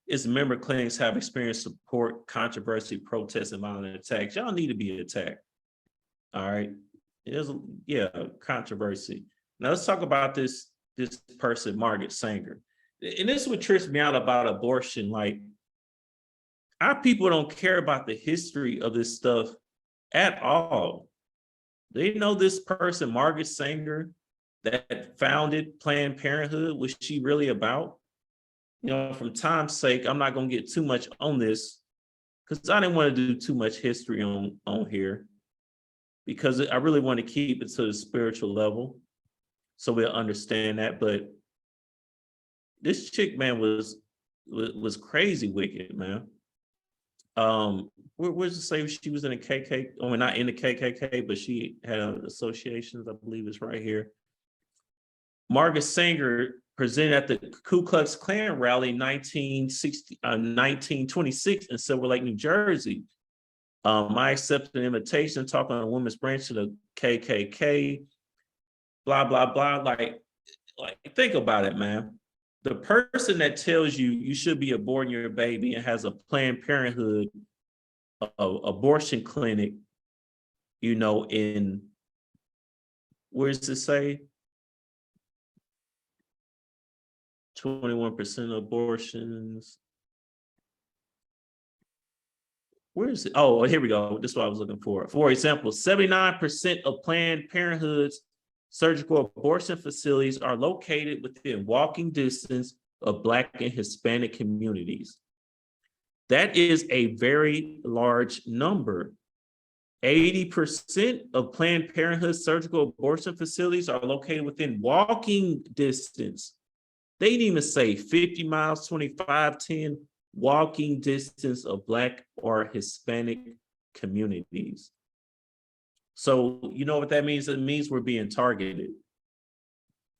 Its member clinics have experienced support, controversy, protests, and violent attacks. Y'all need to be attacked. All right. There's controversy. Now let's talk about this person, Margaret Sanger. And this is what trips me out about abortion. Like, our people don't care about the history of this stuff at all. They know this person, Margaret Sanger, that founded Planned Parenthood, was she really about? From time's sake, I'm not going to get too much on this because I didn't want to do too much history on here, because I really want to keep it to the spiritual level so we'll understand that. But this chick, man, was crazy wicked, man. Where's it say she was in a KKK? Oh, not in the KKK, but she had associations. I believe it's right here. Margaret Sanger presented at the Ku Klux Klan rally in 1926 in Silver Lake, New Jersey. I accepted an invitation, talking on a women's branch of the KKK, blah, blah, blah. Like, think about it, man. The person that tells you you should be aborting your baby and has a Planned Parenthood abortion clinic, in, where does it say? 21% of abortions. Where is it? Oh, here we go. This is what I was looking for. For example, 79% of Planned Parenthood's surgical abortion facilities are located within walking distance of Black and Hispanic communities. That is a very large number. 80% of Planned Parenthood surgical abortion facilities are located within walking distance. They didn't even say 50 miles, 25, 10, walking distance of Black or Hispanic communities. So you know what that means? It means we're being targeted.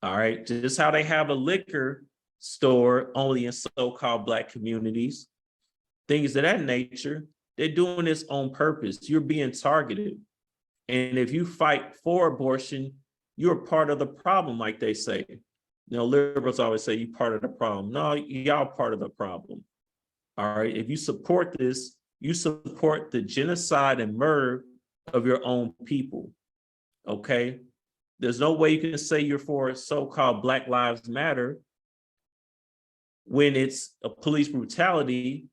All right, just how they have a liquor store only in so-called Black communities, things of that nature. They're doing this on purpose. You're being targeted. And if you fight for abortion, you're part of the problem, like they say. Liberals always say you part of the problem. No, y'all part of the problem. All right, if you support this, you support the genocide and murder of your own people, okay? There's no way you can say you're for so-called Black Lives Matter when it's a police brutality,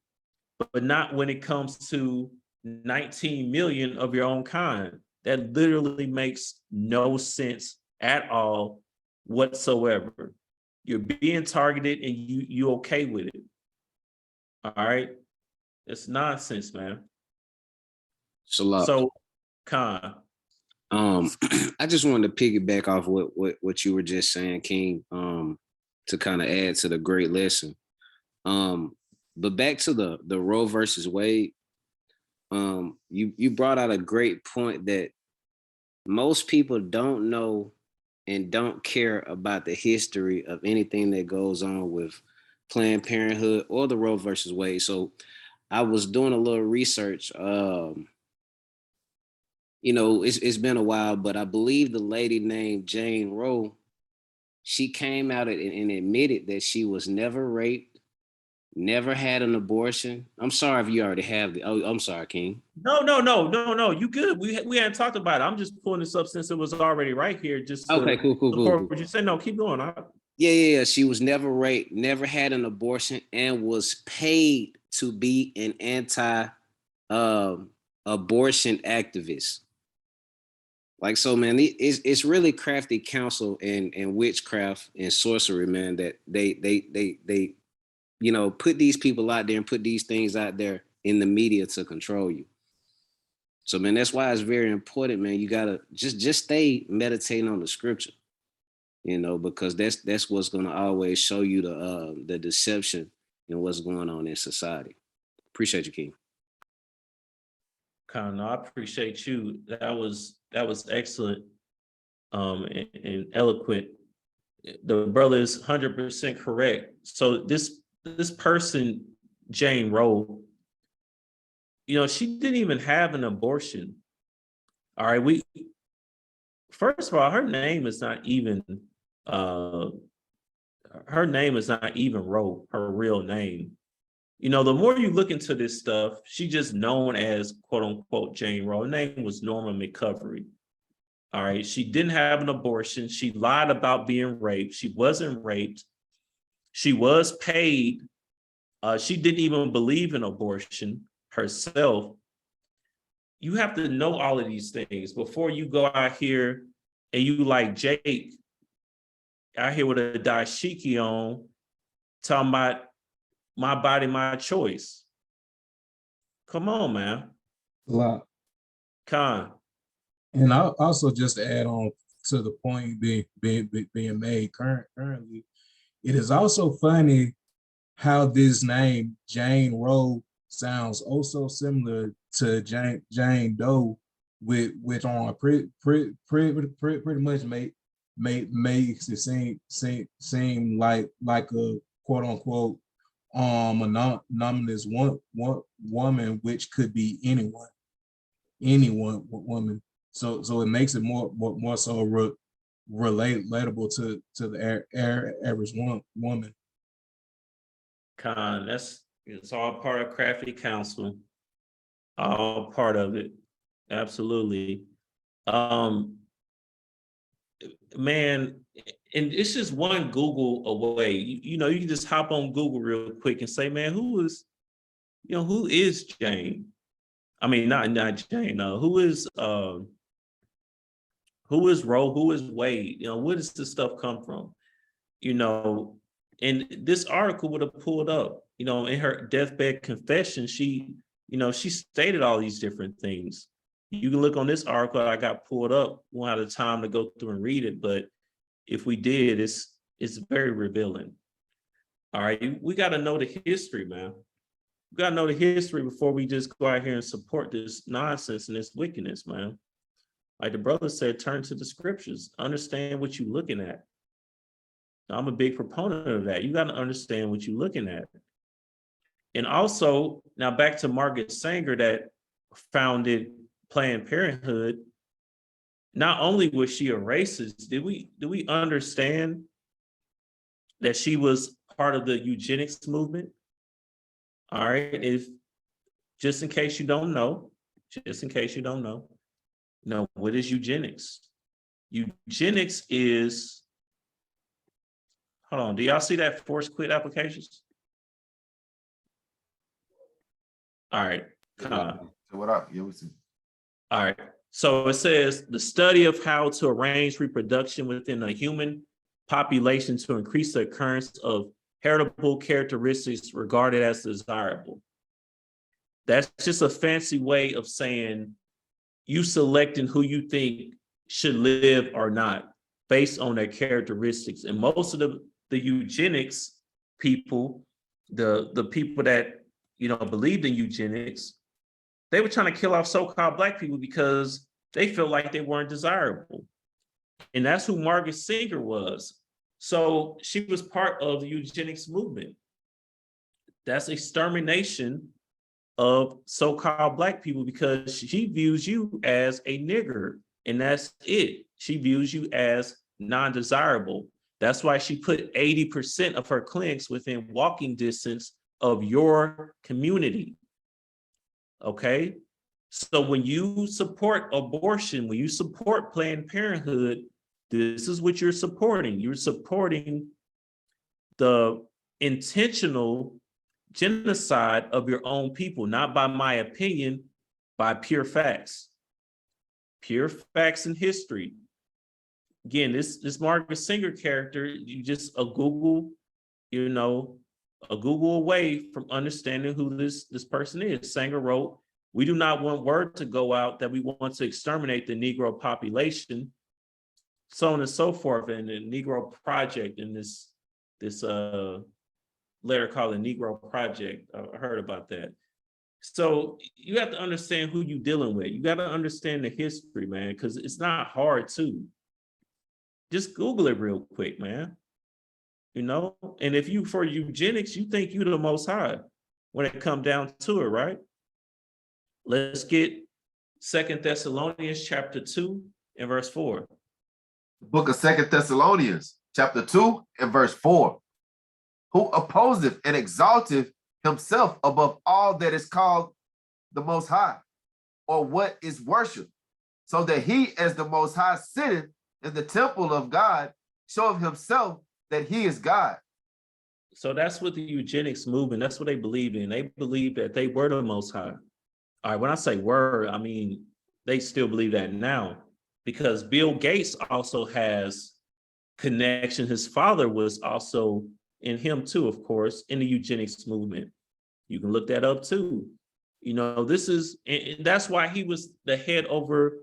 but not when it comes to 19 million of your own kind. That literally makes no sense at all whatsoever. You're being targeted and you okay with it. All right? It's nonsense, man. So, Khan. I just wanted to piggyback off what you were just saying, King, to kind of add to the great lesson. But back to the Roe versus Wade, you brought out a great point that most people don't know and don't care about the history of anything that goes on with Planned Parenthood or the Roe versus Wade. So I was doing a little research. It's been a while, but I believe the lady named Jane Roe, she came out and admitted that she was never raped, never had an abortion. I'm sorry if you already have the. Oh, I'm sorry, King. No. You good? We hadn't talked about it. I'm just pulling this up since it was already right here. Just okay, cool. Would you say no? Keep going. Yeah. She was never raped, never had an abortion, and was paid to be an anti-abortion activist. Like, so, man, it's really crafty counsel and witchcraft and sorcery, man, that they put these people out there and put these things out there in the media to control you. So, man, that's why it's very important, man. You gotta just stay meditating on the scripture, because that's what's gonna always show you the deception and what's going on in society. Appreciate you, King. Con, I appreciate you. That was excellent and eloquent. The brother is 100% correct. So this person, Jane Roe, she didn't even have an abortion. All right, first of all, her name is not even Roe, her real name. The more you look into this stuff, she's just known as quote unquote Jane Roe. Her name was Norma McCovery. All right, she didn't have an abortion. She lied about being raped. She wasn't raped. She was paid. She didn't even believe in abortion herself. You have to know all of these things before you go out here and you like Jake out here with a dashiki on, talking about my body, my choice. Come on, man. A lot. Con. And I'll also just add on to the point being made currently, it is also funny how this name Jane Roe sounds also similar to Jane Doe, which on pretty much makes it seem like a quote unquote anonymous woman, which could be any woman. So it makes it more so relatable to the average woman. Con, it's all part of crafty counsel. All part of it. Absolutely. Man, and it's just one Google away. You can just hop on Google real quick and say, man, who is Jane? I mean, not Jane. Who is Roe? Who is Wade? Where does this stuff come from? And this article would have pulled up. In her deathbed confession, she stated all these different things. You can look on this article I got pulled up. We won't have the time to go through and read it, but if we did, it's very revealing. All right, we got to know the history, man. We got to know the history before we just go out here and support this nonsense and this wickedness, man. Like the brother said, turn to the scriptures, understand what you're looking at. I'm a big proponent of that. You got to understand what you're looking at. And also, now back to Margaret Sanger that founded Planned Parenthood. Not only was she a racist, do we understand that she was part of the eugenics movement? All right, just in case you don't know, what is eugenics? Eugenics is, hold on, do y'all see that force quit applications? All right. What up? Yeah, we see. All right. So it says the study of how to arrange reproduction within a human population to increase the occurrence of heritable characteristics regarded as desirable. That's just a fancy way of saying you selecting who you think should live or not based on their characteristics. And most of the eugenics people, the people that believed in eugenics, they were trying to kill off so-called Black people because they felt like they weren't desirable. And that's who Margaret Sanger was. So she was part of the eugenics movement. That's extermination of so-called Black people because she views you as a nigger, and that's it. She views you as non-desirable. That's why she put 80% of her clinics within walking distance of your community. Okay? So when you support abortion, when you support Planned Parenthood, this is what you're supporting. You're supporting the intentional genocide of your own people, not by my opinion, by pure facts. Pure facts in history. Again, this Margaret Sanger character, you just a Google away from understanding who this person is. Sanger wrote, "We do not want word to go out that we want to exterminate the Negro population," so on and so forth. And the Negro Project in this letter called the Negro Project. I heard about that. So you have to understand who you're dealing with. You got to understand the history, man, because it's not hard to. Just Google it real quick, man. You know, and if you for eugenics, you think you're the most high when it come down to it, right? Let's get 2 Thessalonians chapter 2 and verse 4. The book of 2 Thessalonians, chapter 2 and verse 4. Who opposeth and exalteth himself above all that is called the Most High, or what is worshiped, so that he as the Most High sitteth in the temple of God, showeth himself that he is God. So that's what the eugenics movement, that's what they believe in. They believe that they were the Most High. All right, when I say were, I mean, they still believe that now, because Bill Gates also has connection. His father was also in him too, of course, in the eugenics movement. You can look that up too. You know, this is, and that's why he was the head over,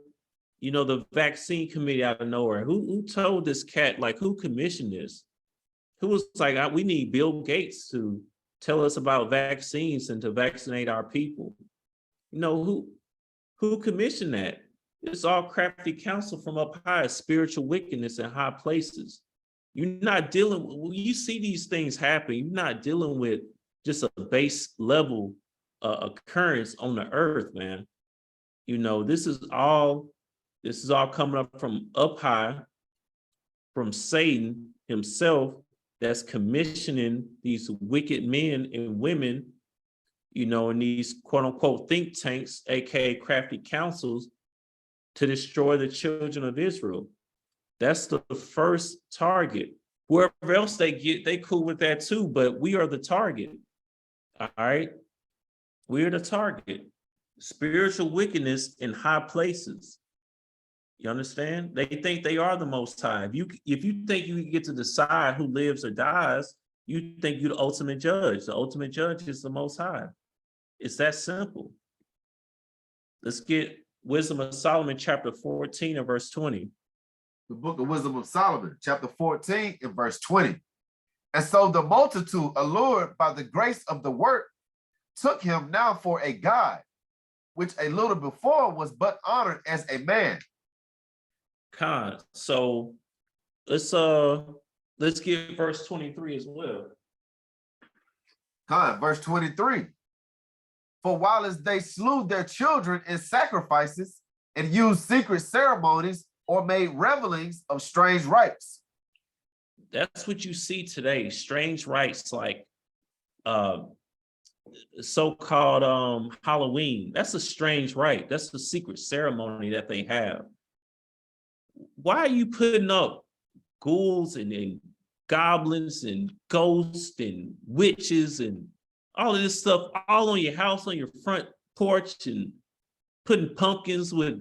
you know, the vaccine committee out of nowhere. Who told this cat, like, who commissioned this? Who was like, we need Bill Gates to tell us about vaccines and to vaccinate our people? You know, who commissioned that? It's all crafty counsel from up high, spiritual wickedness in high places. You're not dealing, when you see these things happen, you're not dealing with just a base level occurrence on the earth, man. You know, this is all coming up from up high, from Satan himself, that's commissioning these wicked men and women, you know, in these quote unquote think tanks, aka crafty councils, to destroy the children of Israel. That's the first target. Whoever else they get, they cool with that too, but we are the target. All right. We're the target. Spiritual wickedness in high places. You understand? They think they are the Most High. If you think you get to decide who lives or dies, you think you're the ultimate judge. The ultimate judge is the Most High. It's that simple. Let's get Wisdom of Solomon, chapter 14 and verse 20. The book of Wisdom of Solomon, chapter 14 and verse 20. And so the multitude, allured by the grace of the work, took him now for a god, which a little before was but honored as a man. Con. So let's get verse 23 as well. Con, verse 23. For while as they slew their children in sacrifices and used secret ceremonies or made revelings of strange rites. That's what you see today. Strange rites like so-called Halloween. That's a strange rite. That's the secret ceremony that they have. Why are you putting up ghouls and goblins and ghosts and witches and all of this stuff all on your house, on your front porch, and putting pumpkins with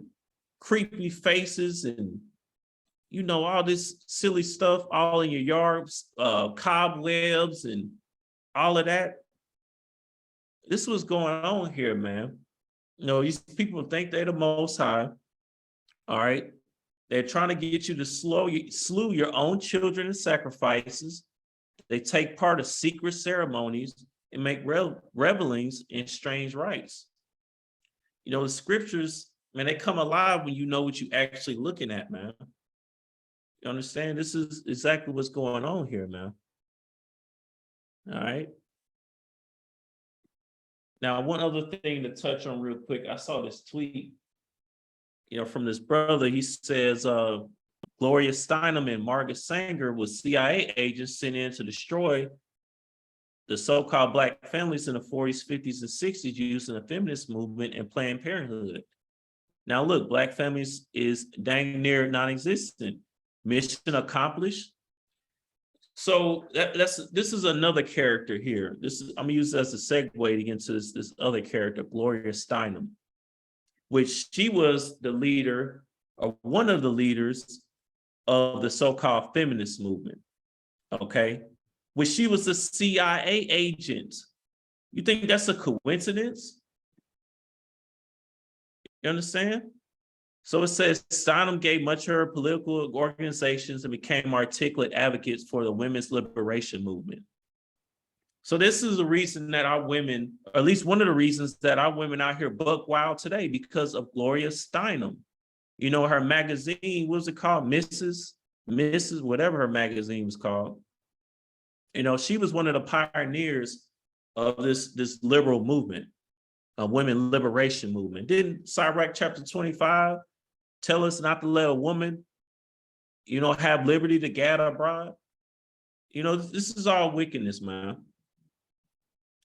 creepy faces and, you know, all this silly stuff all in your yards, cobwebs and all of that? This is what's going on here, man. You know, these people think they're the Most High. All right. They're trying to get you to slew your own children in sacrifices. They take part of secret ceremonies and make revelings in strange rites. You know, the scriptures, man, they come alive when you know what you're actually looking at, man. You understand? This is exactly what's going on here, man. All right. Now, one other thing to touch on real quick, I saw this tweet, you know, from this brother. He says Gloria Steinem and Margaret Sanger was CIA agents sent in to destroy the so-called Black families in the 40s, 50s, and 60s using the feminist movement and Planned Parenthood. Now, look, Black families is dang near non-existent. Mission accomplished. So this is another character here. I'm gonna use this as a segue into this other character, Gloria Steinem, which she was the leader or one of the leaders of the so-called feminist movement. Okay, which she was a CIA agent. You think that's a coincidence? You understand? So it says Steinem gave much of her political organizations and became articulate advocates for the women's liberation movement. So this is the reason that our women, or at least one of the reasons that our women out here buck wild today, because of Gloria Steinem. You know, her magazine, what was it called? Mrs. whatever her magazine was called. You know, she was one of the pioneers of this liberal movement, a women liberation movement. Didn't Sirach chapter 25 tell us not to let a woman, you know, have liberty to gad abroad? You know, this is all wickedness, man.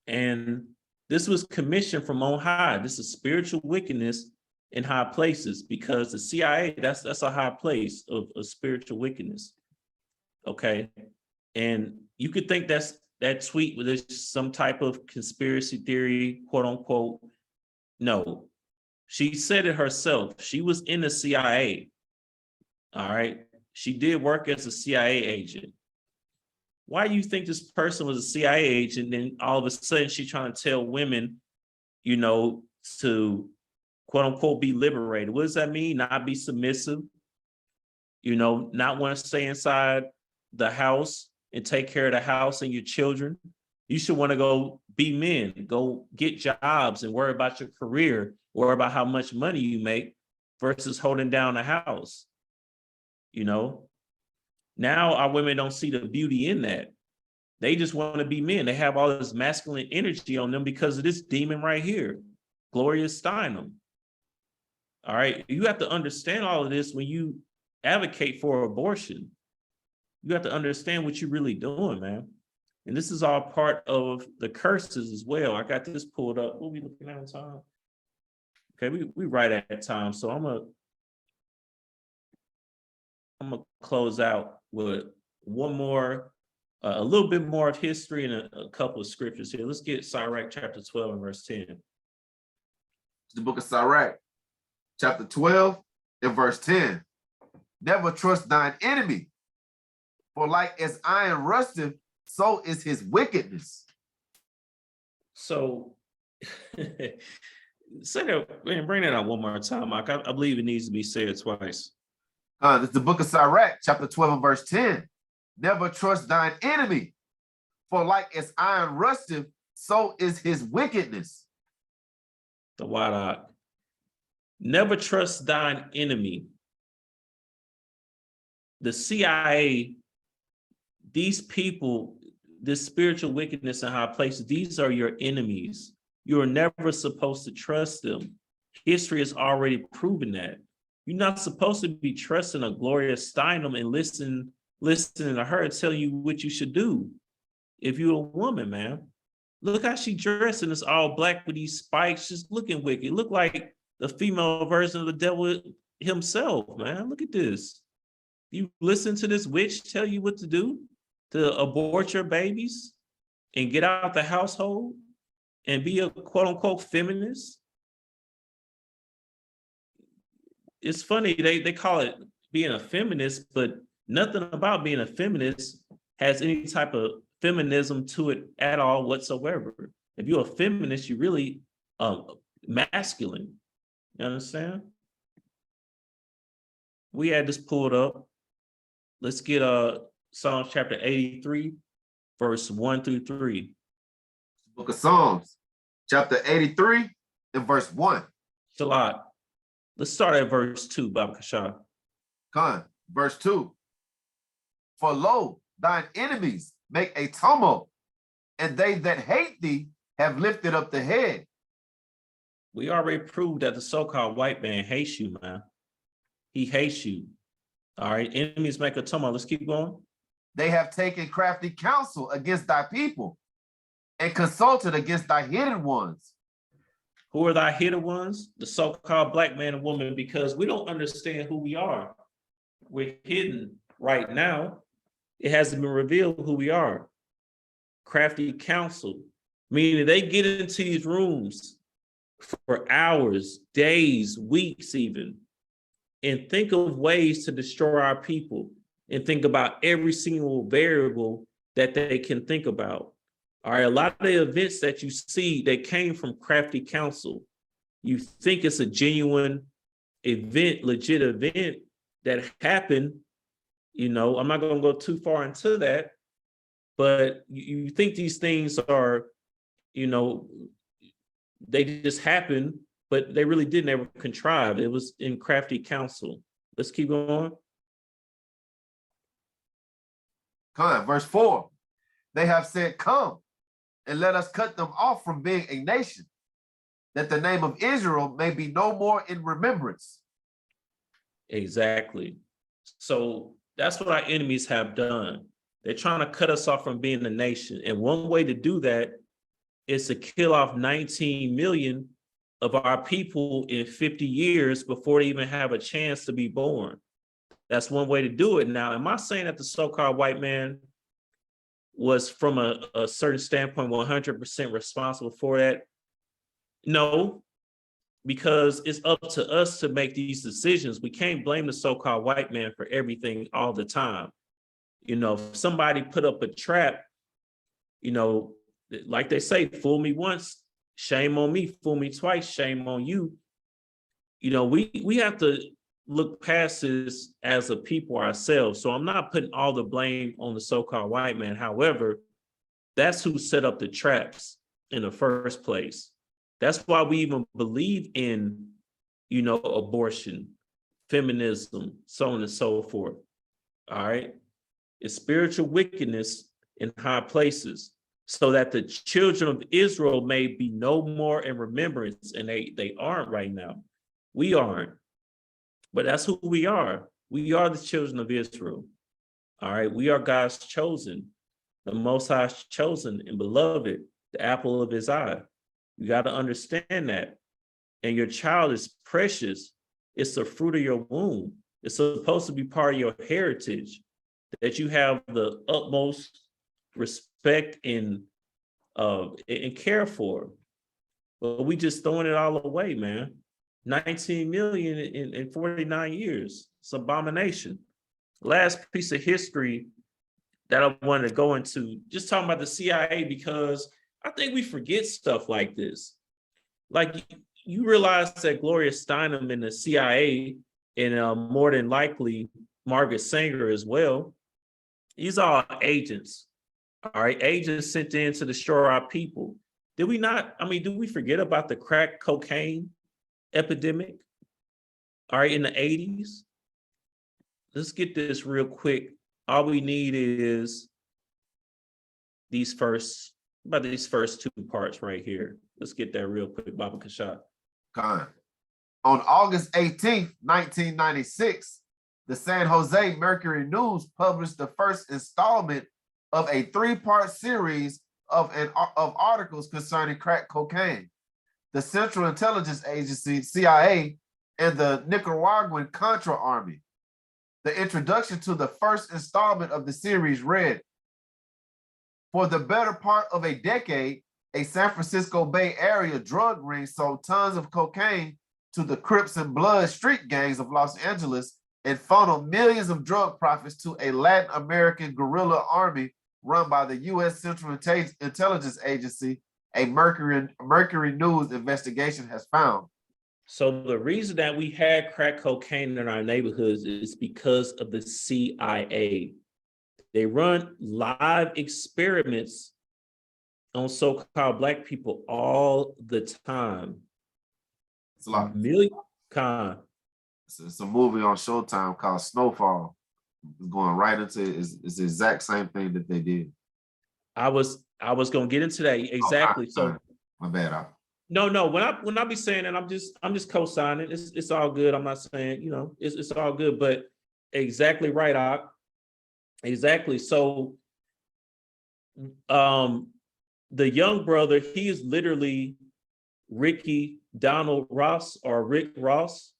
And this was commissioned from on high. This is spiritual wickedness in high places, because the CIA, that's a high place of spiritual wickedness. Okay. And you could think that tweet was some type of conspiracy theory, quote unquote. No, she said it herself. She was in the CIA. All right. She did work as a CIA agent. Why do you think this person was a CIA agent, and then all of a sudden she's trying to tell women, you know, to quote unquote be liberated? What does that mean? Not be submissive, you know, not want to stay inside the house and take care of the house and your children. You should want to go be men, go get jobs and worry about your career, worry about how much money you make versus holding down the house. You know, now our women don't see the beauty in that. They just want to be men. They have all this masculine energy on them because of this demon right here, Gloria Steinem. All right. You have to understand all of this when you advocate for abortion. You have to understand what you're really doing, man. And this is all part of the curses as well. I got this pulled up. What are we looking at on time? Okay, we right at time. So I'm gonna close out with one more, a little bit more of history and a couple of scriptures here. Let's get Sirach chapter 12 and verse 10. The book of Sirach, chapter 12 and verse 10. Never trust thine enemy, for like as iron rusteth, so is his wickedness. So say that, man, bring that out one more time, Mike. I believe it needs to be said twice. This is the book of Sirach, chapter 12 and verse 10. Never trust thine enemy, for like as iron rusteth, so is his wickedness. The wide eye. Never trust thine enemy. The CIA, these people, this spiritual wickedness in high places, these are your enemies. You are never supposed to trust them. History has already proven that. You're not supposed to be trusting a Gloria Steinem and listening to her tell you what you should do. If you're a woman, man, look how she dressed in this all black with these spikes, just looking wicked. Look like the female version of the devil himself, man. Look at this. You listen to this witch tell you what to do, to abort your babies and get out the household and be a quote unquote feminist. It's funny, they call it being a feminist, but nothing about being a feminist has any type of feminism to it at all whatsoever. If you're a feminist, you're really masculine. You understand? We had this pulled up. Let's get Psalms chapter 83, verse 1 through 3. Book of Psalms, chapter 83 and verse 1. It's a lot. Let's start at verse 2, Baba Kasha. Verse 2. For lo, thine enemies make a tumult, and they that hate thee have lifted up the head. We already proved that the so-called white man hates you, man. He hates you. All right, enemies make a tumult. Let's keep going. They have taken crafty counsel against thy people and consulted against thy hidden ones. Who are thy hidden ones? The so-called black man and woman, because we don't understand who we are. We're hidden right now. It hasn't been revealed who we are. Crafty counsel, meaning they get into these rooms for hours, days, weeks even, and think of ways to destroy our people and think about every single variable that they can think about. All right, a lot of the events that you see, they came from crafty counsel. You think it's a genuine event, legit event that happened. You know, I'm not going to go too far into that, But you think these things are, they just happen, but they really didn't ever contrive. It was in crafty counsel. Let's keep going. Come on, verse 4. They have said, come and let us cut them off from being a nation, that the name of Israel may be no more in remembrance. Exactly. So that's what our enemies have done. They're trying to cut us off from being a nation. And one way to do that is to kill off 19 million of our people in 50 years before they even have a chance to be born. That's one way to do it. Now, am I saying that the so-called white man was from a certain standpoint 100% responsible for that? No, because it's up to us to make these decisions. We can't blame the so-called white man for everything all the time. If somebody put up a trap, like they say, fool me once, shame on me, fool me twice, shame on you. We have to look past this as a people ourselves. So I'm not putting all the blame on the so-called white man. However, that's who set up the traps in the first place. That's why we even believe in, abortion, feminism, so on and so forth. All right. It's spiritual wickedness in high places, so that the children of Israel may be no more in remembrance. And they aren't right now. We aren't. But that's who we are. We are the children of Israel. All right. We are God's chosen, the Most High's chosen and beloved, the apple of his eye. You got to understand that. And your child is precious. It's the fruit of your womb. It's supposed to be part of your heritage, that you have the utmost respect and care for. But we just throwing it all away, man. 19 million in 49 years. It's an abomination. Last piece of history that I wanted to go into, just talking about the CIA, because I think we forget stuff like this. Like, you realize that Gloria Steinem in the CIA, and more than likely Margaret Sanger as well, these are agents. All right, agents sent in to destroy our people. Did we not? Do we forget about the crack cocaine epidemic? All right, in the 80s. Let's get this real quick. All we need is these first 2 parts right here. Let's get that real quick, Baba Kashat. On August 18th, 1996, the San Jose Mercury News published the first installment of a 3-part series of articles concerning crack cocaine. The Central Intelligence Agency, CIA, and the Nicaraguan Contra Army. The introduction to the first installment of the series read, for the better part of a decade, a San Francisco Bay Area drug ring sold tons of cocaine to the Crips and Blood street gangs of Los Angeles and funneled millions of drug profits to a Latin American guerrilla army run by the U.S. Central Intelligence Agency, a Mercury News investigation has found. So the reason that we had crack cocaine in our neighborhoods is because of the CIA. They run live experiments on so-called Black people all the time. It's a lot. It's a movie on Showtime called Snowfall. It's going right into it's the exact same thing that they did. I was gonna get into that exactly. So my bad. No. When I be saying that, I'm just co-signing. It's all good. I'm not saying it's all good, but exactly right. Exactly. So, the young brother, he is literally Ricky Donald Ross or Rick Ross,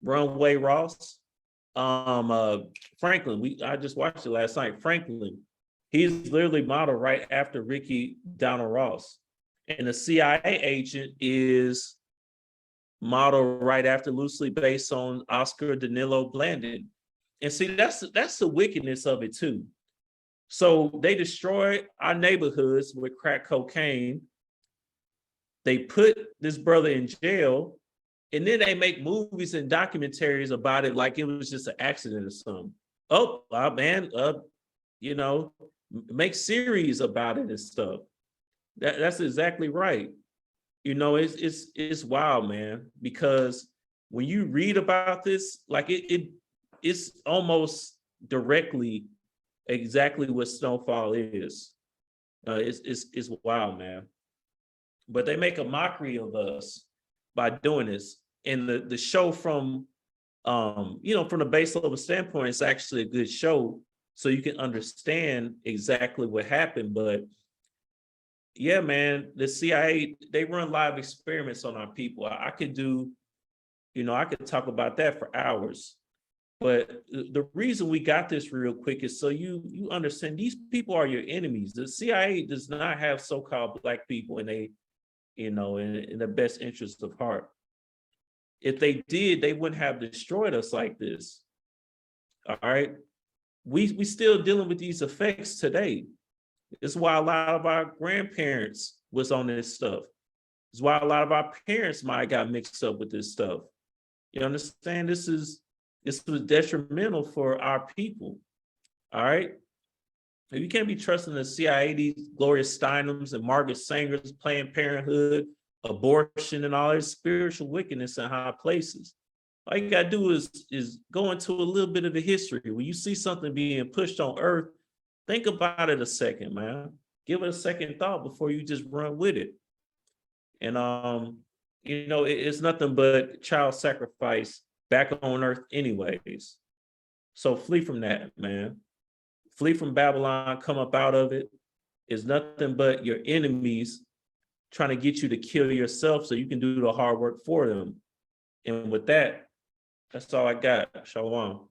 Runway Ross. Franklin. I just watched it last night. Franklin. He's literally modeled right after Ricky Donald Ross. And the CIA agent is modeled right after, loosely based on Oscar Danilo Blandon. And see, that's the wickedness of it too. So they destroyed our neighborhoods with crack cocaine. They put this brother in jail, and then they make movies and documentaries about it like it was just an accident or something. Oh, man, Make series about it and stuff. That's exactly right. You know, it's wild, man, because when you read about this, like it's almost directly exactly what snowfall is. It's wild, man. But they make a mockery of us by doing this. And the show from from the base level standpoint, it's actually a good show, so you can understand exactly what happened. But yeah, man, the CIA, they run live experiments on our people. I could do, I could talk about that for hours. But the reason we got this real quick is so you understand these people are your enemies. The CIA does not have so-called Black people in the best interest of heart. If they did, they wouldn't have destroyed us like this. All right. We still dealing with these effects today. It's why a lot of our grandparents was on this stuff. It's why a lot of our parents might have got mixed up with this stuff. You understand? This was detrimental for our people. All right. You can't be trusting the CIA, these Gloria Steinems and Margaret Sanger's, Planned Parenthood, abortion, and all this spiritual wickedness in high places. All you gotta do is go into a little bit of the history. When you see something being pushed on earth, think about it a second, man. Give it a second thought before you just run with it. And it's nothing but child sacrifice back on earth anyways. So flee from that, man. Flee from Babylon, come up out of it. It's nothing but your enemies trying to get you to kill yourself so you can do the hard work for them. And with that, that's all I got. Shalom.